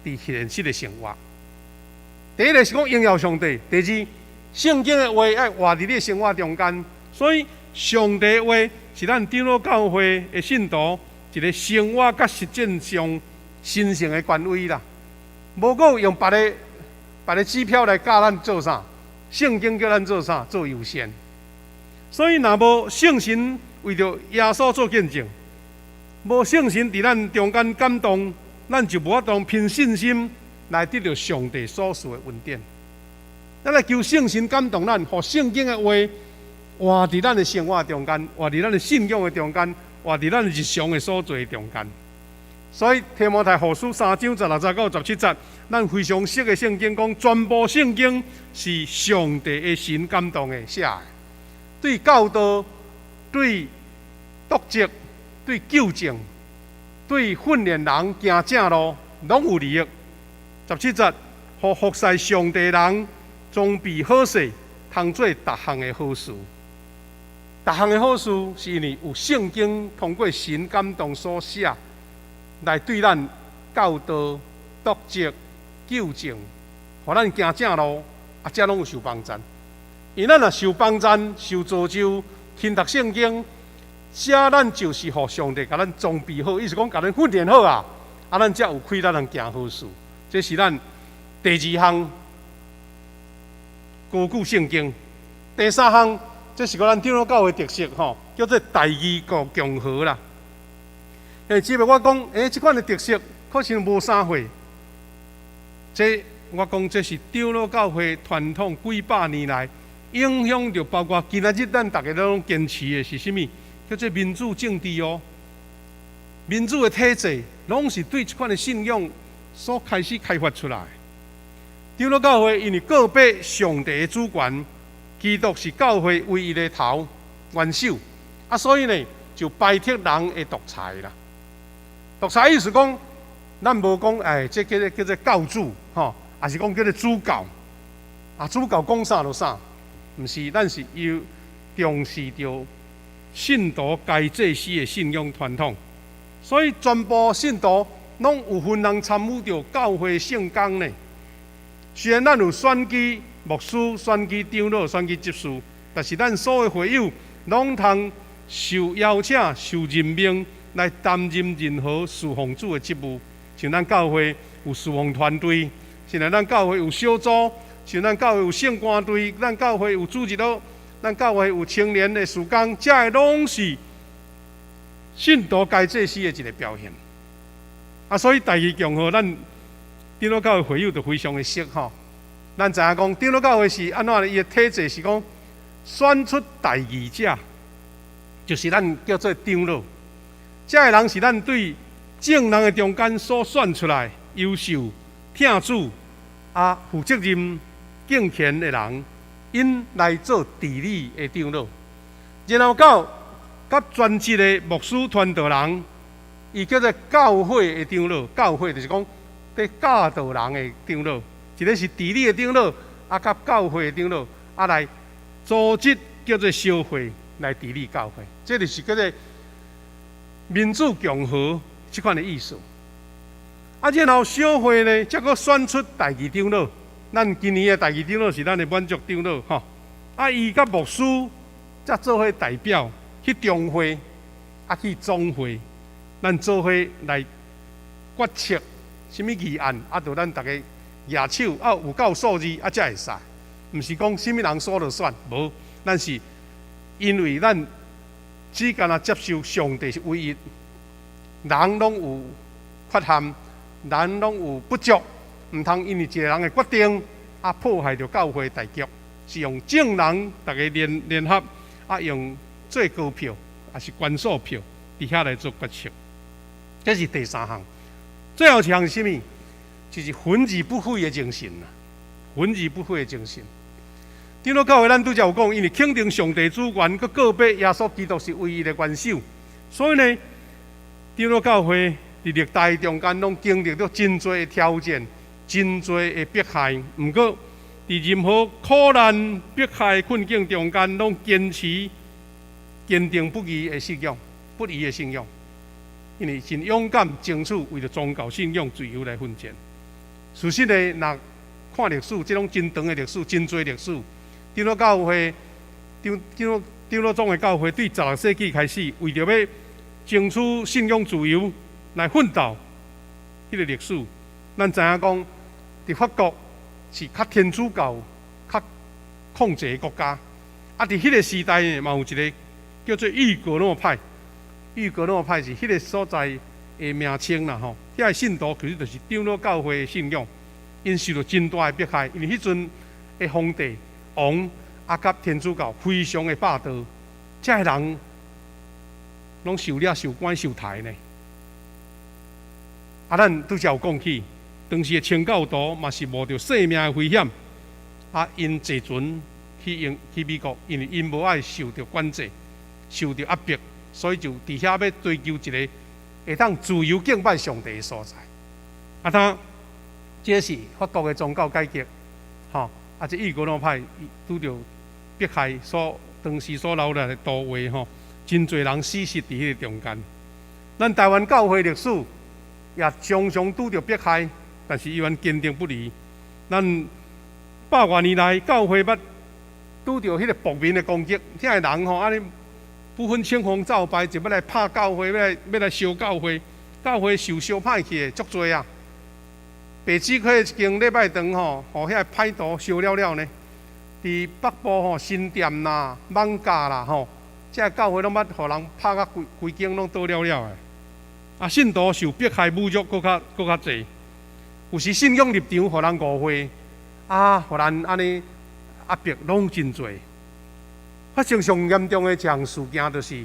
伫现实的生活。第一个是讲荣耀上帝，第二圣经的话要活伫你的生活中间，所以上帝的话是咱长老教会的信徒一个生活甲实践上神圣的权威啦。无够用别的指标来教咱做啥，圣经叫咱做啥做优先。所以若无圣神为着耶稣做见证，无圣神伫咱中间感动，咱就无法度凭信心来得到上帝所赐的恩典。咱来求圣神感动咱，互圣经的话活伫咱的生活中间，活伫咱的信仰的中间，活伫咱日常的所做的中间。所以提摩太后书3章16节到17节，咱非常熟的圣经讲，全部圣经是上帝的神感动的写的，对教导、对督责、对纠正、对训练人行正路，拢有利益。17节，互服侍上帝的人装备好势，通做逐项的好事。逐项的好事，是因为有圣经通过神感动所写，来对咱教导、督责、纠正，互咱行正路，才拢有受帮助。因咱若受帮助、受造就，听读圣经，这咱就是互上帝甲咱装备好，意思讲甲咱训练好啊，咱才有开咱通行好事。这是咱第二项高举圣经。第三项，这是咱长老教会特色叫做大义国共和啦。姊妹，我讲，这款的特色可能无啥会。我讲这是长老教会传统几百年来影响着，包括今仔日咱大家拢坚持的是什么？叫做民主政治哦。民主的体制，拢是对这款的信仰所开始开发出来。长老教会因为告别上帝的主权，基督是教会唯一的头元首，所以呢就摆脱人的独裁啦。独裁意思讲，咱无讲这叫做教主，还是讲叫做主教。主教讲啥就啥，毋是，咱是要重视着信徒该祭司的信仰传统，所以全部信徒拢有份人参与着教会圣工呢。虽然咱有选举牧师、选举长老、选举执事，但是咱所有会友拢通受邀请、受任命来担任任何侍奉主的职务。像咱教会有侍奉团队，像咱教会有小组，像咱教会有圣歌队，咱教会有主日学，咱教会有青年的事工，这个拢是信徒该祭司的一个表现。所以第二强号，咱长老教会会友就非常的熟吼。咱知影讲，长老教会是安怎？伊的体制是讲选出代议者，就是咱叫做长老。这个人是咱对正人的中间所选出来优秀、听主负责任、敬虔的人，因来做治理的长老。然后甲专职的牧师传道人，伊叫做教会的长老。教会就是讲在教导人的长老，一个是治理的长老，甲教会的长老，来组织叫做小会来治理教会。这就是叫做民主共和这款的意思。然后小会呢，才阁选出代议长老。咱今年的代议长老是咱的满族长老吼。伊甲牧师才做伙代表去中会，去总会，咱做伙来决策什么议案，就咱大家举手，有够数字，才会使。毋是讲什么人说了算，无，咱是因为咱只干接受上帝是唯一，人拢有缺陷，人拢有不足，毋通因为一个人的决定破坏着教会大局，是用正人大家联合用最高票是关数票伫遐来做决策。这是第三项。最后一项是什么？就是分而不废的精神啦，分而不废的精神。长老教会咱拄则有讲，因为肯定上帝主权，佮告别耶稣基督是唯一的元首，所以呢，长老教会伫历代中间拢经历了真多的挑战，真多的迫害。毋过，伫任何苦难、迫害困境中间，拢坚持坚定不移的信仰，不移的信仰。因为真勇敢争取为了宗教信仰自由来奋战。事实呢，若看历史，这种真长的历史，真多历史。长老教会、长老总的教会，对16世纪开始，为着要争取信仰自由来奋斗，迄个历史，咱知影讲，伫法国是较天主教、较控制的国家。伫迄个时代呢，嘛有一个叫做御格诺派。御格诺派是迄个所在的名称啦吼。遐个信徒其实就是长老教会的信仰，因受到真大的迫害，因为迄阵的皇帝王甲天主教非常的霸道，这些人拢受关受抬呢。咱拄则有讲起，当时的清教徒嘛是冒着性命的危险，因坐船去美国，因为因无爱受到管制，受到压迫。所以就伫遐要追求一个会当自由敬拜上帝的所在。这是法国的宗教改革，这异国诺派拄着迫害当时所留下的图画，真侪人死伫迄个中间。咱台湾教会历史也常常拄着迫害，但是依然坚定不移。咱100多年来，教会捌拄着迄个暴民的攻击，遐个人安尼。不分青红皂白，就要来拍教会，要来烧教会，教会受烧歹去的足多啊！白纸开一间礼拜堂互遐歹徒烧了了呢。伫北部新店啦、艋舺啦这教会拢捌互人拍甲规间拢倒了了的。信徒受迫害侮辱，搁较侪。有时信仰立场互人误会，互人安尼压迫拢真侪。发生上严重的一项事件，就是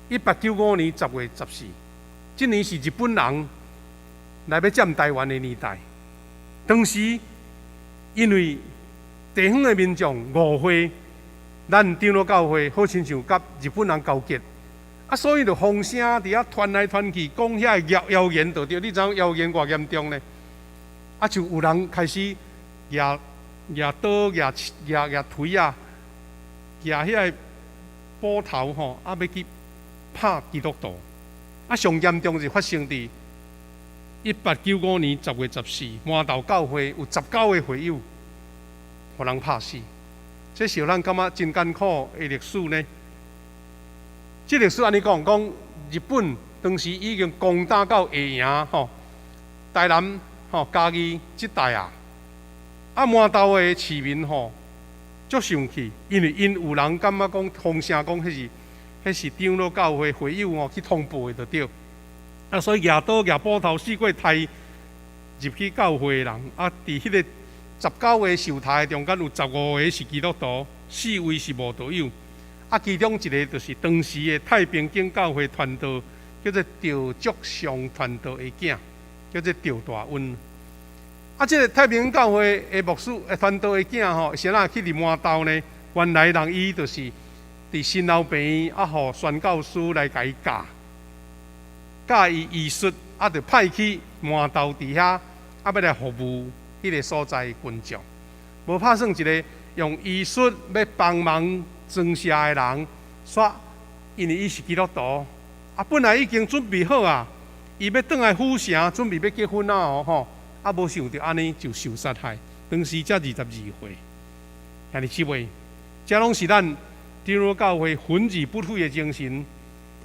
1895年10月14，今年是日本人来要占台湾的年代。当时因为地方的民众误会咱长老教会好亲像甲日本人交结，所以就风声伫遐传来传去，讲遐谣言，就对。你知影谣言偌严重呢？就有人开始举拿刀、拿锤啊，拿迄个斧头吼，要去拍基督徒。上严重是发生伫1895年10月14，麻豆教会有19个会友，互人拍死。这是咱感觉真艰苦的历史呢。这历史安尼讲，日本当时已经攻打到会赢吼，台南吼嘉义这带啊，麻豆的市民吼足生气，因为有人感觉讲风声讲迄是长老教会会友哦去通报的就对，所以拿刀拿斧头四过抬入去教会的人，伫迄个19个受抬中间有15个是基督徒，4位是无道友。其中一个就是当时的太平间教会传道，叫做赵竹上传道的囝，叫做赵大温。这个太平间教会的牧师传道的囝吼，先去入麻豆呢，原来人伊就是伫新老病院互宣教师来甲伊教伊医术，就派去麻豆伫遐，要来服务迄个所在群众。无拍算一个用医术要帮忙装下的人，煞因为伊是基督徒，本来已经准备好啊，伊要转来府城，准备要结婚啊吼，无想到安尼就受杀害，当时才22岁。兄弟姊妹，这拢是咱长老教会焚而不毁的精神。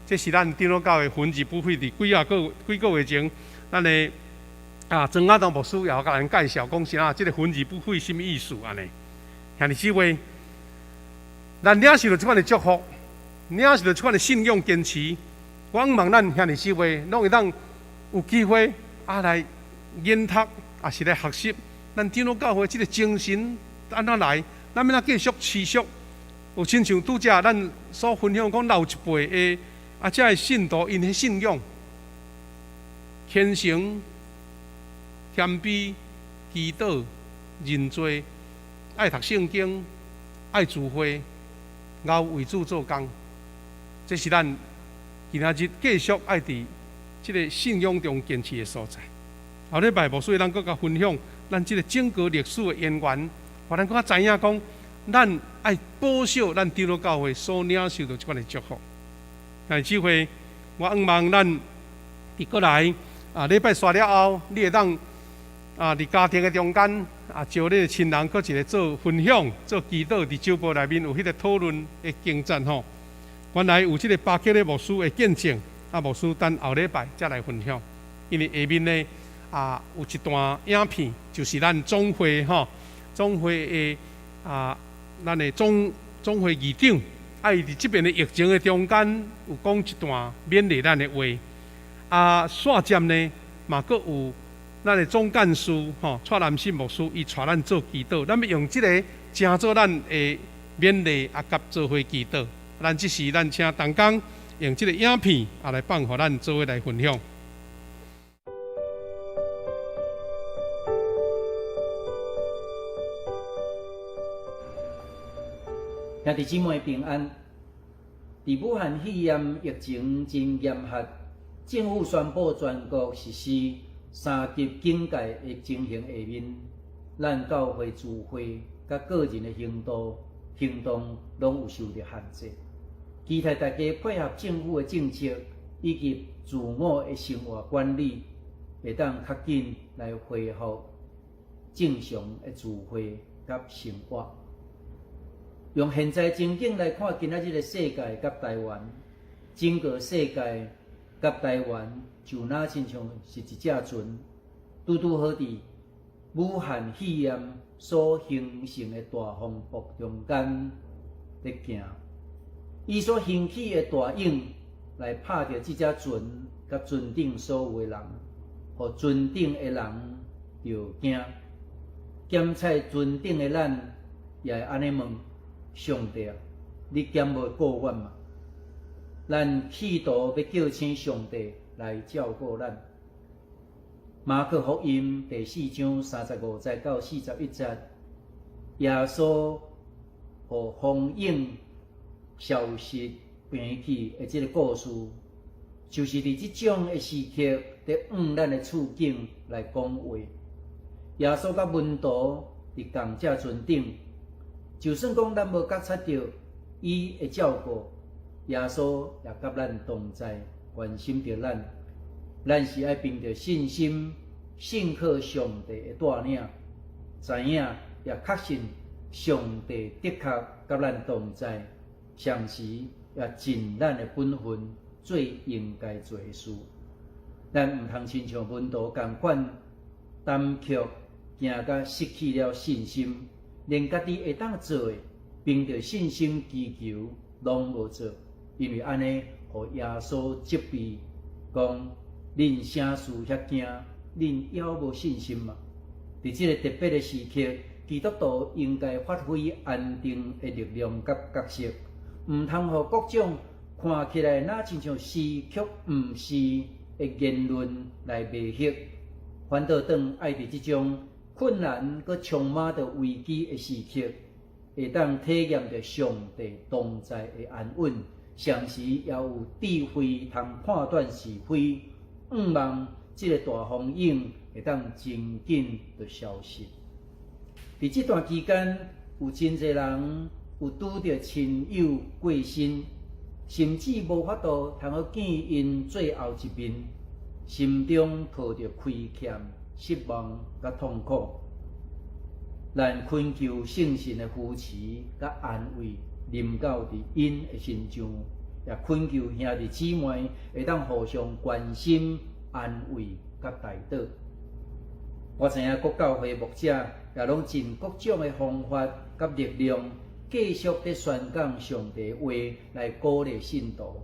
这是咱长老教会焚而不毁的几个月前，咱的庄亚东牧师也甲咱介绍讲啥，这个焚而不毁什么意思安尼？兄弟姊妹，咱领受到这款的祝福，领受到这款的信仰坚持，我希望咱兄弟姊妹拢会当有机会来研读，也是来学习咱长老教会这个精神安怎来，咱要继续持续。有亲像拄则咱所分享讲老一辈的这个信徒因的信仰虔诚、谦卑、祈祷、认罪，爱读圣经，爱聚会，熬为主做工，这是咱今仔日继续爱伫这个信仰中坚持的所在。后礼拜牧师咱搁甲分享咱这个整个历史的渊源，互咱搁知影讲，咱爱保守咱长老教会所领受到这款的祝福。但是，这回我希望咱过来礼拜刷了后，你会当伫家庭的中间招你的亲人，搁一个做分享、做祈祷，伫酒杯内面有迄个讨论的经赞吼。原来有这个巴结的牧师的见证，牧师等后礼拜再来分享。因为下面呢有一段影片，就是咱总会总会的咱的总会议长。伫这边的疫情的中间，有讲一段勉励咱的话。线接呢，嘛阁有咱的总干事蔡南信牧师，伊带咱做祈祷。咱要用这个正做咱的勉励甲做伙祈祷。咱这是咱请同工用这个影片来放互咱做伙来分享。兄弟姊妹平安。伫武汉肺炎疫情真严峻，政府宣布全国实施3级警戒的情形下面，咱教会聚会甲个人的行动拢有受到限制。期待大家配合政府的政策以及自我的生活管理，会当较紧来恢复正常的聚会甲生活。用现在情景来看，今仔日的世界甲台湾，整个世界甲台湾就那亲像是一只船，拄拄好伫武汉肺炎所形成的大风暴中间在行。伊所掀起的大影来拍着这只船甲船顶所有的人，互船顶的人着惊。检测船顶的咱也会安尼问。上帝啊，你兼无顾阮嘛？咱企图要叫请上帝来照顾咱。马可福音第4章35节到41节，耶稣互风影消息平去的这个故事，就是伫这种的时刻，伫咱的处境来讲话。耶稣甲门徒伫共这船顶，就算讲咱无觉察到伊的照顾，耶稣也甲咱同在，关心着咱。咱是爱凭着信心，信靠上帝的带领，知影也确信上帝的确甲咱同在，常时也尽咱的本分，做应该做的事。咱毋通亲像门徒共款，耽却行甲失去了信心，连家己会当做的，凭着信心祈求，拢无做，因为安尼，互耶稣责备，讲恁啥事遐惊，恁还无信心嘛？伫即个特别的时刻，基督徒应该发挥安定的力量甲角色，毋通互各种看起来若亲像是却毋是的言论来迷惑，反倒当爱伫即种困难佮充满着危机的时刻，会当体验着上帝同在的安稳，常时也有智慧通判断是非，毋望即个大风影会当真紧就消失。伫即段期间，有真侪人有拄着亲友过身，甚至无法度通好见因最后一面，心中抱着亏欠、失望甲痛苦。咱恳求圣神的扶持甲安慰，临到伫因的身上，也恳求兄弟姊妹会当互相关心、安慰甲带导。我知影国教会牧者也拢尽各种的方法甲力量，继续伫宣讲上帝话来鼓励信徒，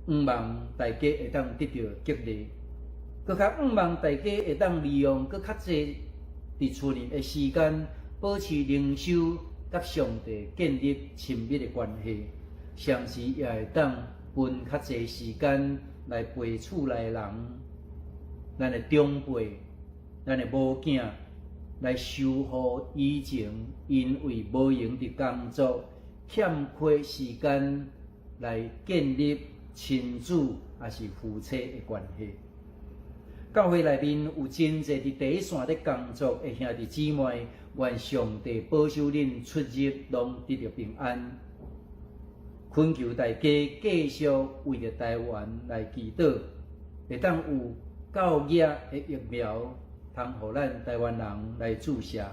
毋望大家会当得到激励，搁较毋望大家会当利用搁较济伫厝里的时间，保持灵修甲上帝建立亲密的关系，常时也会当分较济时间来陪厝内人，咱的长辈。咱的母囝来修复以前因为无闲的工作欠缺时间来建立亲子也是夫妻的关系。教会内面有真侪伫第一线咧工作的兄弟姊妹，愿上帝保守恁出入拢得到平安。恳求大家继续为着台湾来祈祷，会当有够额的疫苗。通互咱台湾人来注射，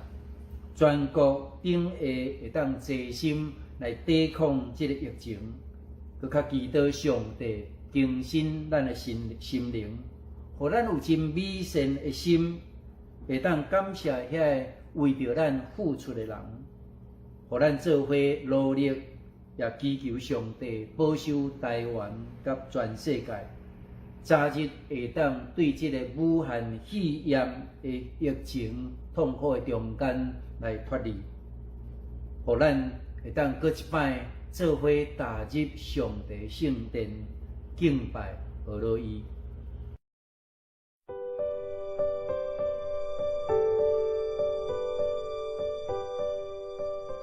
全国顶下会当齐心来抵抗这个疫情，佮较祈祷上帝更新咱的心灵，互咱有真美善的心，会当感谢遐为着咱付出的人，互咱做伙努力，也祈求上帝保守台湾甲全世界。早日会当对这个武汉肺炎的疫情痛苦的中间来脱离，互咱会当搁一摆做伙踏入上帝圣殿，敬拜俄罗伊。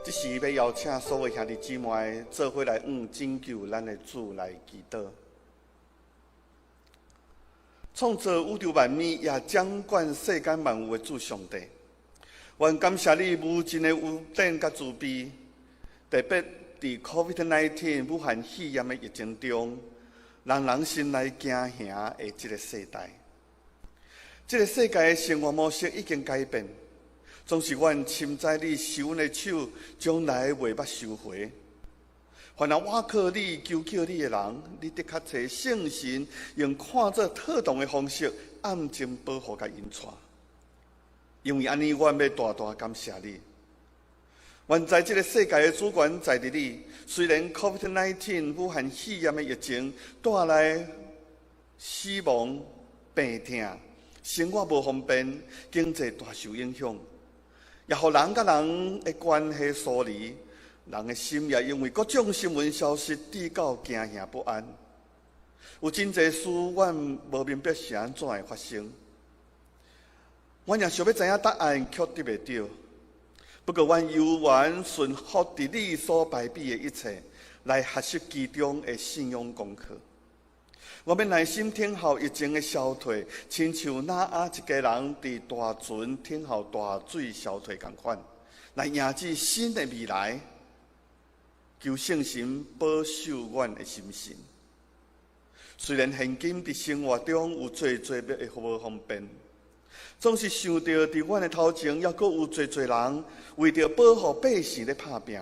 这时要邀请所有兄弟姊妹做伙来拯救咱的主来祈祷。创造宇宙万物也掌管世间万物的主上帝，愿感谢你无尽的有典甲慈悲，特别伫 COVID-19 武汉肺炎的疫情中，人人心内惊吓的这个世代。这个世界的生活模式已经改变，总是愿深知你施恩的手将来袂捌收回。凡那倚靠你、求救你的人，你的确找圣神用看作特动的方式暗中保护甲引带。因为安尼，我要大大感谢你。愿在这个世界的主权在伫你。虽然 COVID-19 武汉肺炎的疫情带来死亡、病痛、生活无方便、经济大受影响，也互人甲人的关系疏离。人的心也因为各种新闻消息致到惊吓不安，有真侪事，阮无明白是安怎会发生。阮也想要知影答案，却得袂到。不过，阮犹原顺服伫你所排比的一切，来学习其中的信仰功课。我要耐心等候疫情的消退，亲像那一家人伫大船等候大水消退共款。来迎接新的未来。求圣神保守阮的心神。虽然现今伫生活中有侪的无方便，总是想到伫阮的头前，还阁有侪人为着保护百姓咧拍拼，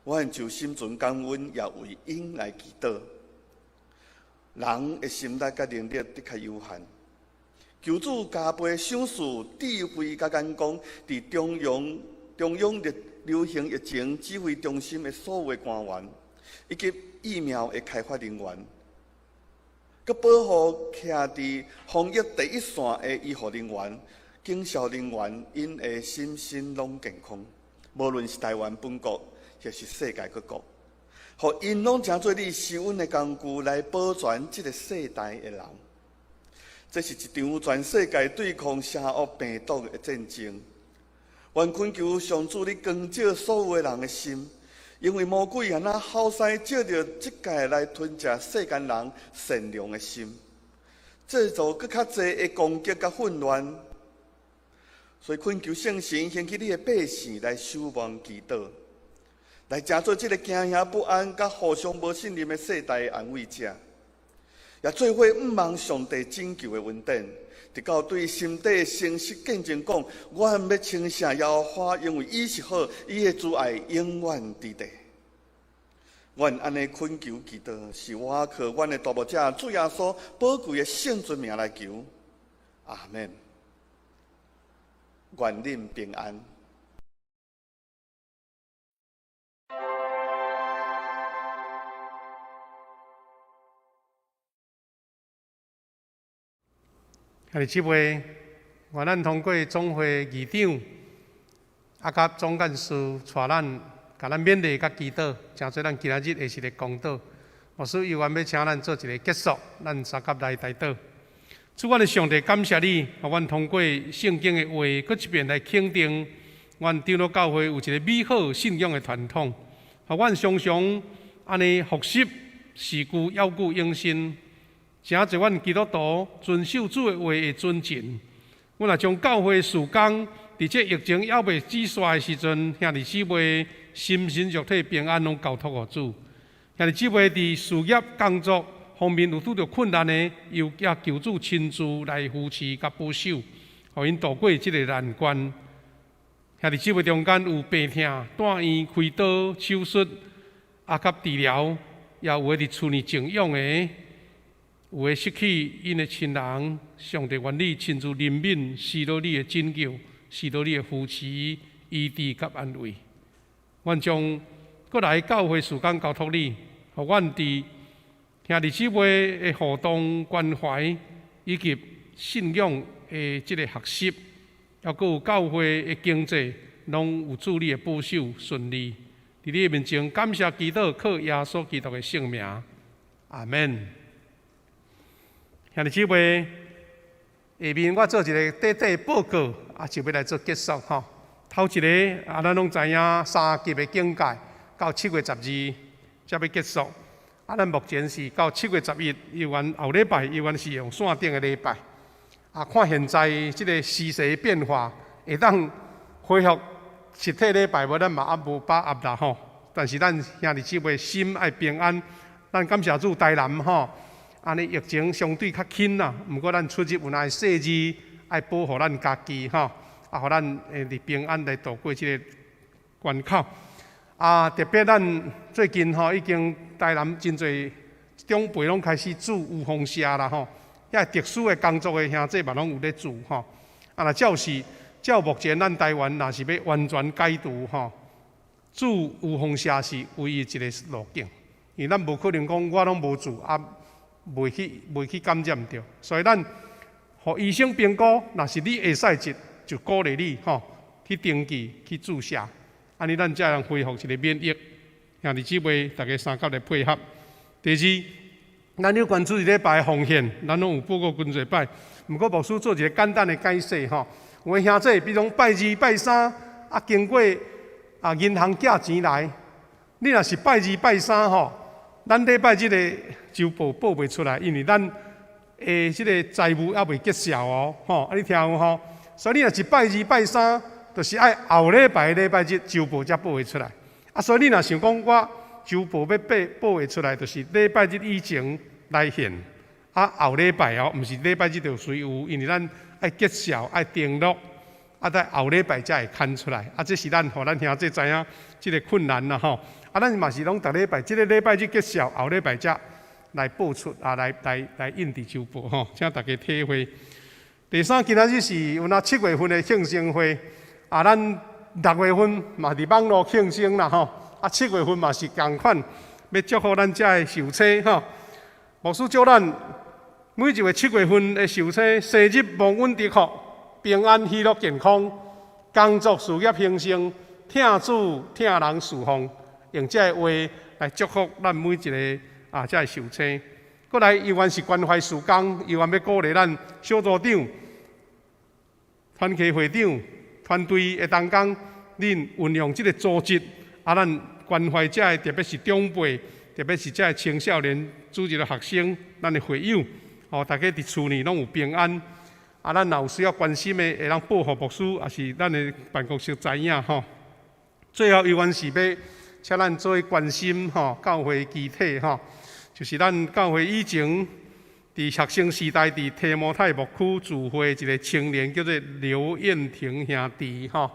阮就心存感恩，也为因来祈祷。人的心力甲能力的确有限，求主加倍赏赐智慧甲眼光，伫中央的流行疫情指挥中心的所有官员，以及疫苗的开发人员，佮保护徛伫防疫第一线的医护人员、警消人员，因的身心拢健康。无论是台湾本国，还是世界各国，互因拢成做你施恩的工具，来保全这个世代的人。这是一场全世界对抗邪恶病毒的战争。愿恳求上主你光照所有的人的心，因为魔鬼安那好势借着即届来吞食世间人善良的心，制造更较侪的攻击甲混乱。所以恳求圣神兴起你的百姓来守望祈祷，来成做这个惊吓不安、甲互相无信任的世代的安慰者，也做伙毋望上帝拯救的恩典。直到对心底诚实见证讲，阮要称谢耶和华，因为伊是好，伊的慈爱永远伫地。阮安尼恳求祈祷，是我靠阮的大牧者主耶稣宝贵的圣尊名来求。阿门。愿恁平安。兄弟姊妹，愿咱通过总会议长甲总干事带咱，甲咱勉励甲祈祷，诚做咱今仔日会是个公道。牧师犹原要请咱做一个结束，咱三甲来代祷。主，阮的上帝，感谢你，互阮通过圣经的话，搁一遍来肯定阮长老教会有一个美好信仰的传统，互阮常常安尼学习、事故、要故用心。诚侪阮基督徒遵守主的话的准进，阮也将教会事工伫这疫情还未止煞的时阵，兄弟姊妹心神肉体平安拢交托互主。兄弟姊妹伫事业工作方面有拄着困难的，也求主亲自来扶持甲保守，互因度过这个难关。兄弟姊妹中间有病痛、住院、开刀、手术甲治疗，也有伫厝里静养的。有诶失去因诶亲人，上帝愿你亲自怜悯，施到你诶拯救，施到你诶扶持、医治甲安慰。阮将过来教会事工交托你，互阮伫兄弟姊妹诶互动关怀以及信仰诶即个学习，还佫有教会诶经济，拢有主你诶保守顺利。伫你诶面前感谢祈祷，靠耶稣基督诶圣名，阿门。兄弟姊妹，下面我做一个短短报告，就要来做结束吼。头一个咱拢知影3级的警戒到7月12才要结束。咱目前是到7月11，犹原后礼拜犹原是用线顶的礼拜。看现在这个时势变化，会当恢复实体礼拜，咱嘛无把握啦吼。但是咱兄弟姊妹心爱平安，咱感谢主台南吼。安尼疫情相对较轻啦，毋过咱出入有哪细致，爱保护咱家己吼，互咱伫平安来度过即个关口。特别咱最近吼，已经台南真侪长辈拢开始煮有风社啦吼，遐特殊的工作的兄弟嘛拢有咧煮吼。若照目前咱台湾若是要完全解除吼，煮有风社是唯一一个路径，因为咱无可能讲我拢无煮袂去感染着，所以咱互医生评估，若是你会使就鼓励你吼去登记去注射，安尼咱才能恢复一个免疫。兄弟姊妹，大家三甲来配合。第二，咱有关注一礼拜的奉献，咱拢有报告真侪摆。毋过牧师做一个简单的解释吼，有诶兄弟，比如讲拜二、拜三经过银行寄钱来，你若是拜二、拜三吼。咱礼拜即个周报报袂出来，因为咱即个债务还未结销哦，吼，你听有吼？所以你若是拜二、拜三就是爱后礼拜日周报才报会出来。啊，所以你若想讲我周报要报会出来，就是礼拜日以前来献。啊，后礼拜哦，毋是礼拜日就随有，因为咱爱结销、爱登录，啊，在后礼拜才会刊出来。啊，这是咱互咱兄弟知影即个困难啦吼。啊，咱嘛是拢逐礼拜，即个礼拜日结销，后礼拜才来报出啊，来印伫周报吼，请大家体会。第三，今仔日是有那7月份的庆生会，啊，咱6月份嘛伫网络庆生啦吼，啊7月份嘛是共款，要祝福咱遮的受车吼。牧师祝咱每一个7月份的受车，生日蒙恩得福，平安喜乐健康，工作事业兴盛，听主听人侍奉，用这个话来祝福咱每一个啊，这受车。过来，依然是关怀事工，依然要鼓励咱小组长、团契会长、团队的同工，恁运用这个组织，啊，咱关怀这特别是长辈，特别是这青少年主日的学生，咱的会友。哦，大家伫厝里拢有平安，啊，咱若有需要关心的，会当报互牧师，也是咱的办公室知影吼。最后，依然是要请咱做伙关心吼教会基体吼，就是咱教会以前伫学生时代伫提摩太牧区聚会一个青年叫做刘彦廷兄弟吼，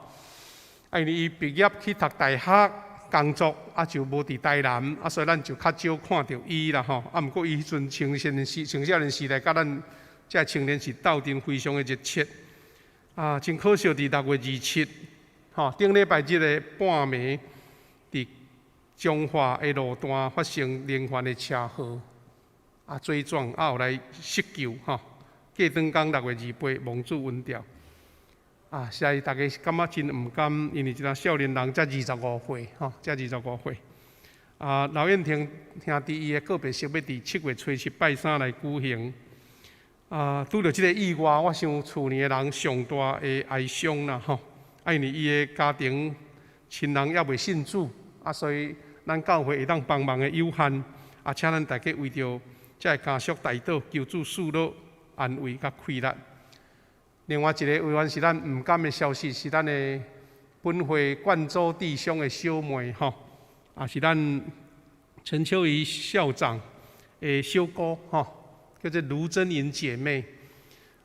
啊，因为伊毕业去读大学。工作啊就无伫台南，啊所以咱就较少看到伊啦吼。啊，毋过伊迄阵青少年时代，甲咱这青年是斗阵非常的热切。啊，真可惜伫6月27，吼，顶礼拜日的半暝，伫彰化的路段发生连环的车祸，啊追撞，啊后来失救吼。过转工6月28，蒙主恩调。啊，实在大家感觉真毋甘，因为一个少年人才25岁，吼，才25岁。啊，刘彦廷兄弟伊的告别式要伫7月初7拜3来举行。啊，拄着即个意外，我想厝里的人上大的哀伤啦，吼。啊，因为伊的家庭亲人也未信主，啊，所以咱教会会当帮忙的有限，啊，请咱大家为着这个家属代祷，求主赐乐安慰甲快乐。另外一个委员是咱毋甘的消息，是咱的本会冠州弟兄的小妹吼，啊是咱陈秋怡校长的小姑吼，叫做卢真莹姐妹，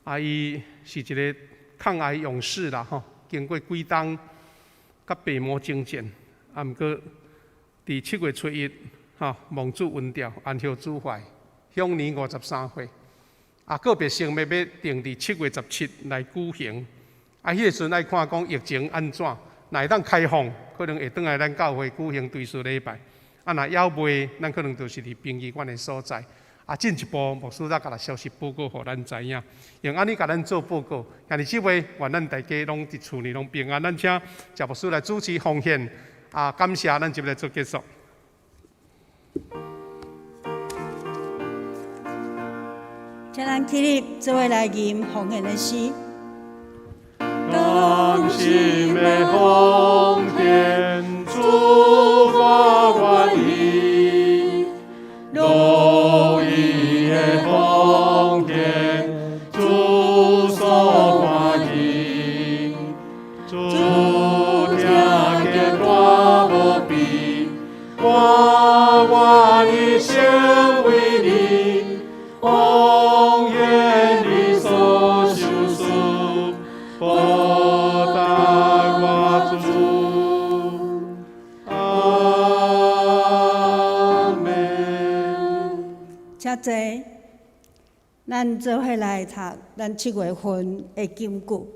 啊伊是一个抗癌勇士啦吼，经过几冬甲病魔征战，啊毋过伫7月初1吼，蒙主恩调，安息主怀，享年53岁。啊，个别性要定伫7月17来举行。啊，迄个时阵爱看讲疫情安怎，若会当开放，可能会转来咱教会举行对事礼拜。啊，若要袂，咱可能就是伫殡仪馆的所在。啊，进一步牧师再甲咱消息报告，互咱知影。用安尼甲咱做报告，今日即位愿咱大家拢伫厝里拢平安。咱请谢牧师来主持奉献。啊，感谢咱即来做结束。请咱起立，做伙来吟奉献的诗。甘心的奉献，主我愿意；乐意的奉献，主所欢喜。主听见我无比，我愿意成为你。奉献你所受事，报答我主。阿门。请坐，咱做伙来读咱7月份的金句，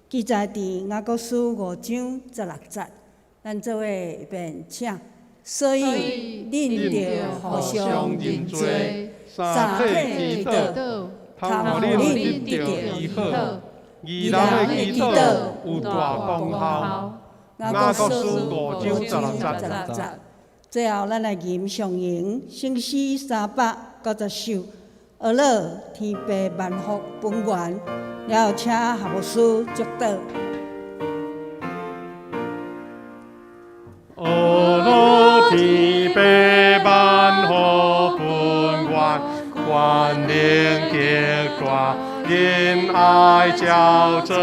记载伫雅各书5章16节。咱做伙一遍请。所以，恁着互相认罪。三体祈祷，通互恁得到医好。义人的祈祷有大功效。雅各书5章16节。最后，咱来吟上吟圣诗390首。阿乐天父万福本源，了后请夏牧师祝祷。阿乐天父万福本源。万灵结大，因爱交争。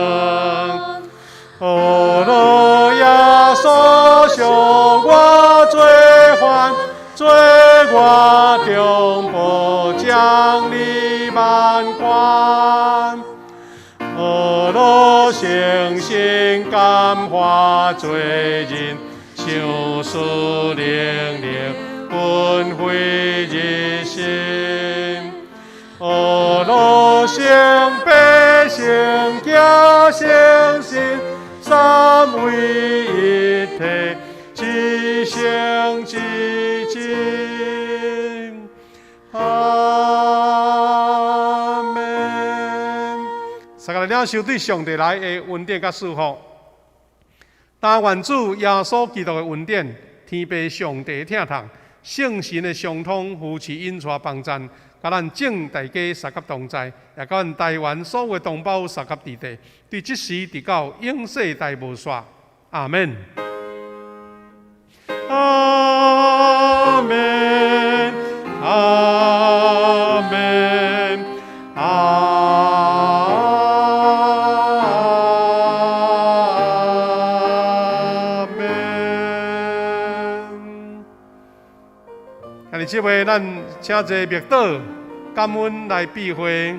诚心感化罪人，上师灵灵分惠日心。路上百姓行诚心，三位一体，一生一尽。阿门。三个领受对上帝来的恩典甲祝福。但愿主耶稣基督的恩典、天父上帝的疼痛、圣神的相通、扶持引带帮赞，甲咱正大家三甲同在，也甲咱台湾所有的同胞三甲伫地，对即时直到永世代无煞。阿门。阿门。阿门。阿门。今日即位，咱请坐默祷，感恩来闭会。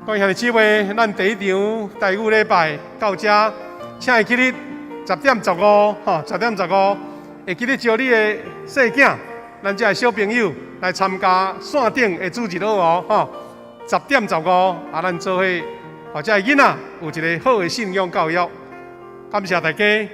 今日即位，咱第一场台语礼拜到这，请会记得10:15，吼，10:15，会记得招你的细囝，咱这小朋友来参加线顶的主日学哦，吼，10:15，咱做伙，或者囡仔有一个好的信仰教育。感谢大家。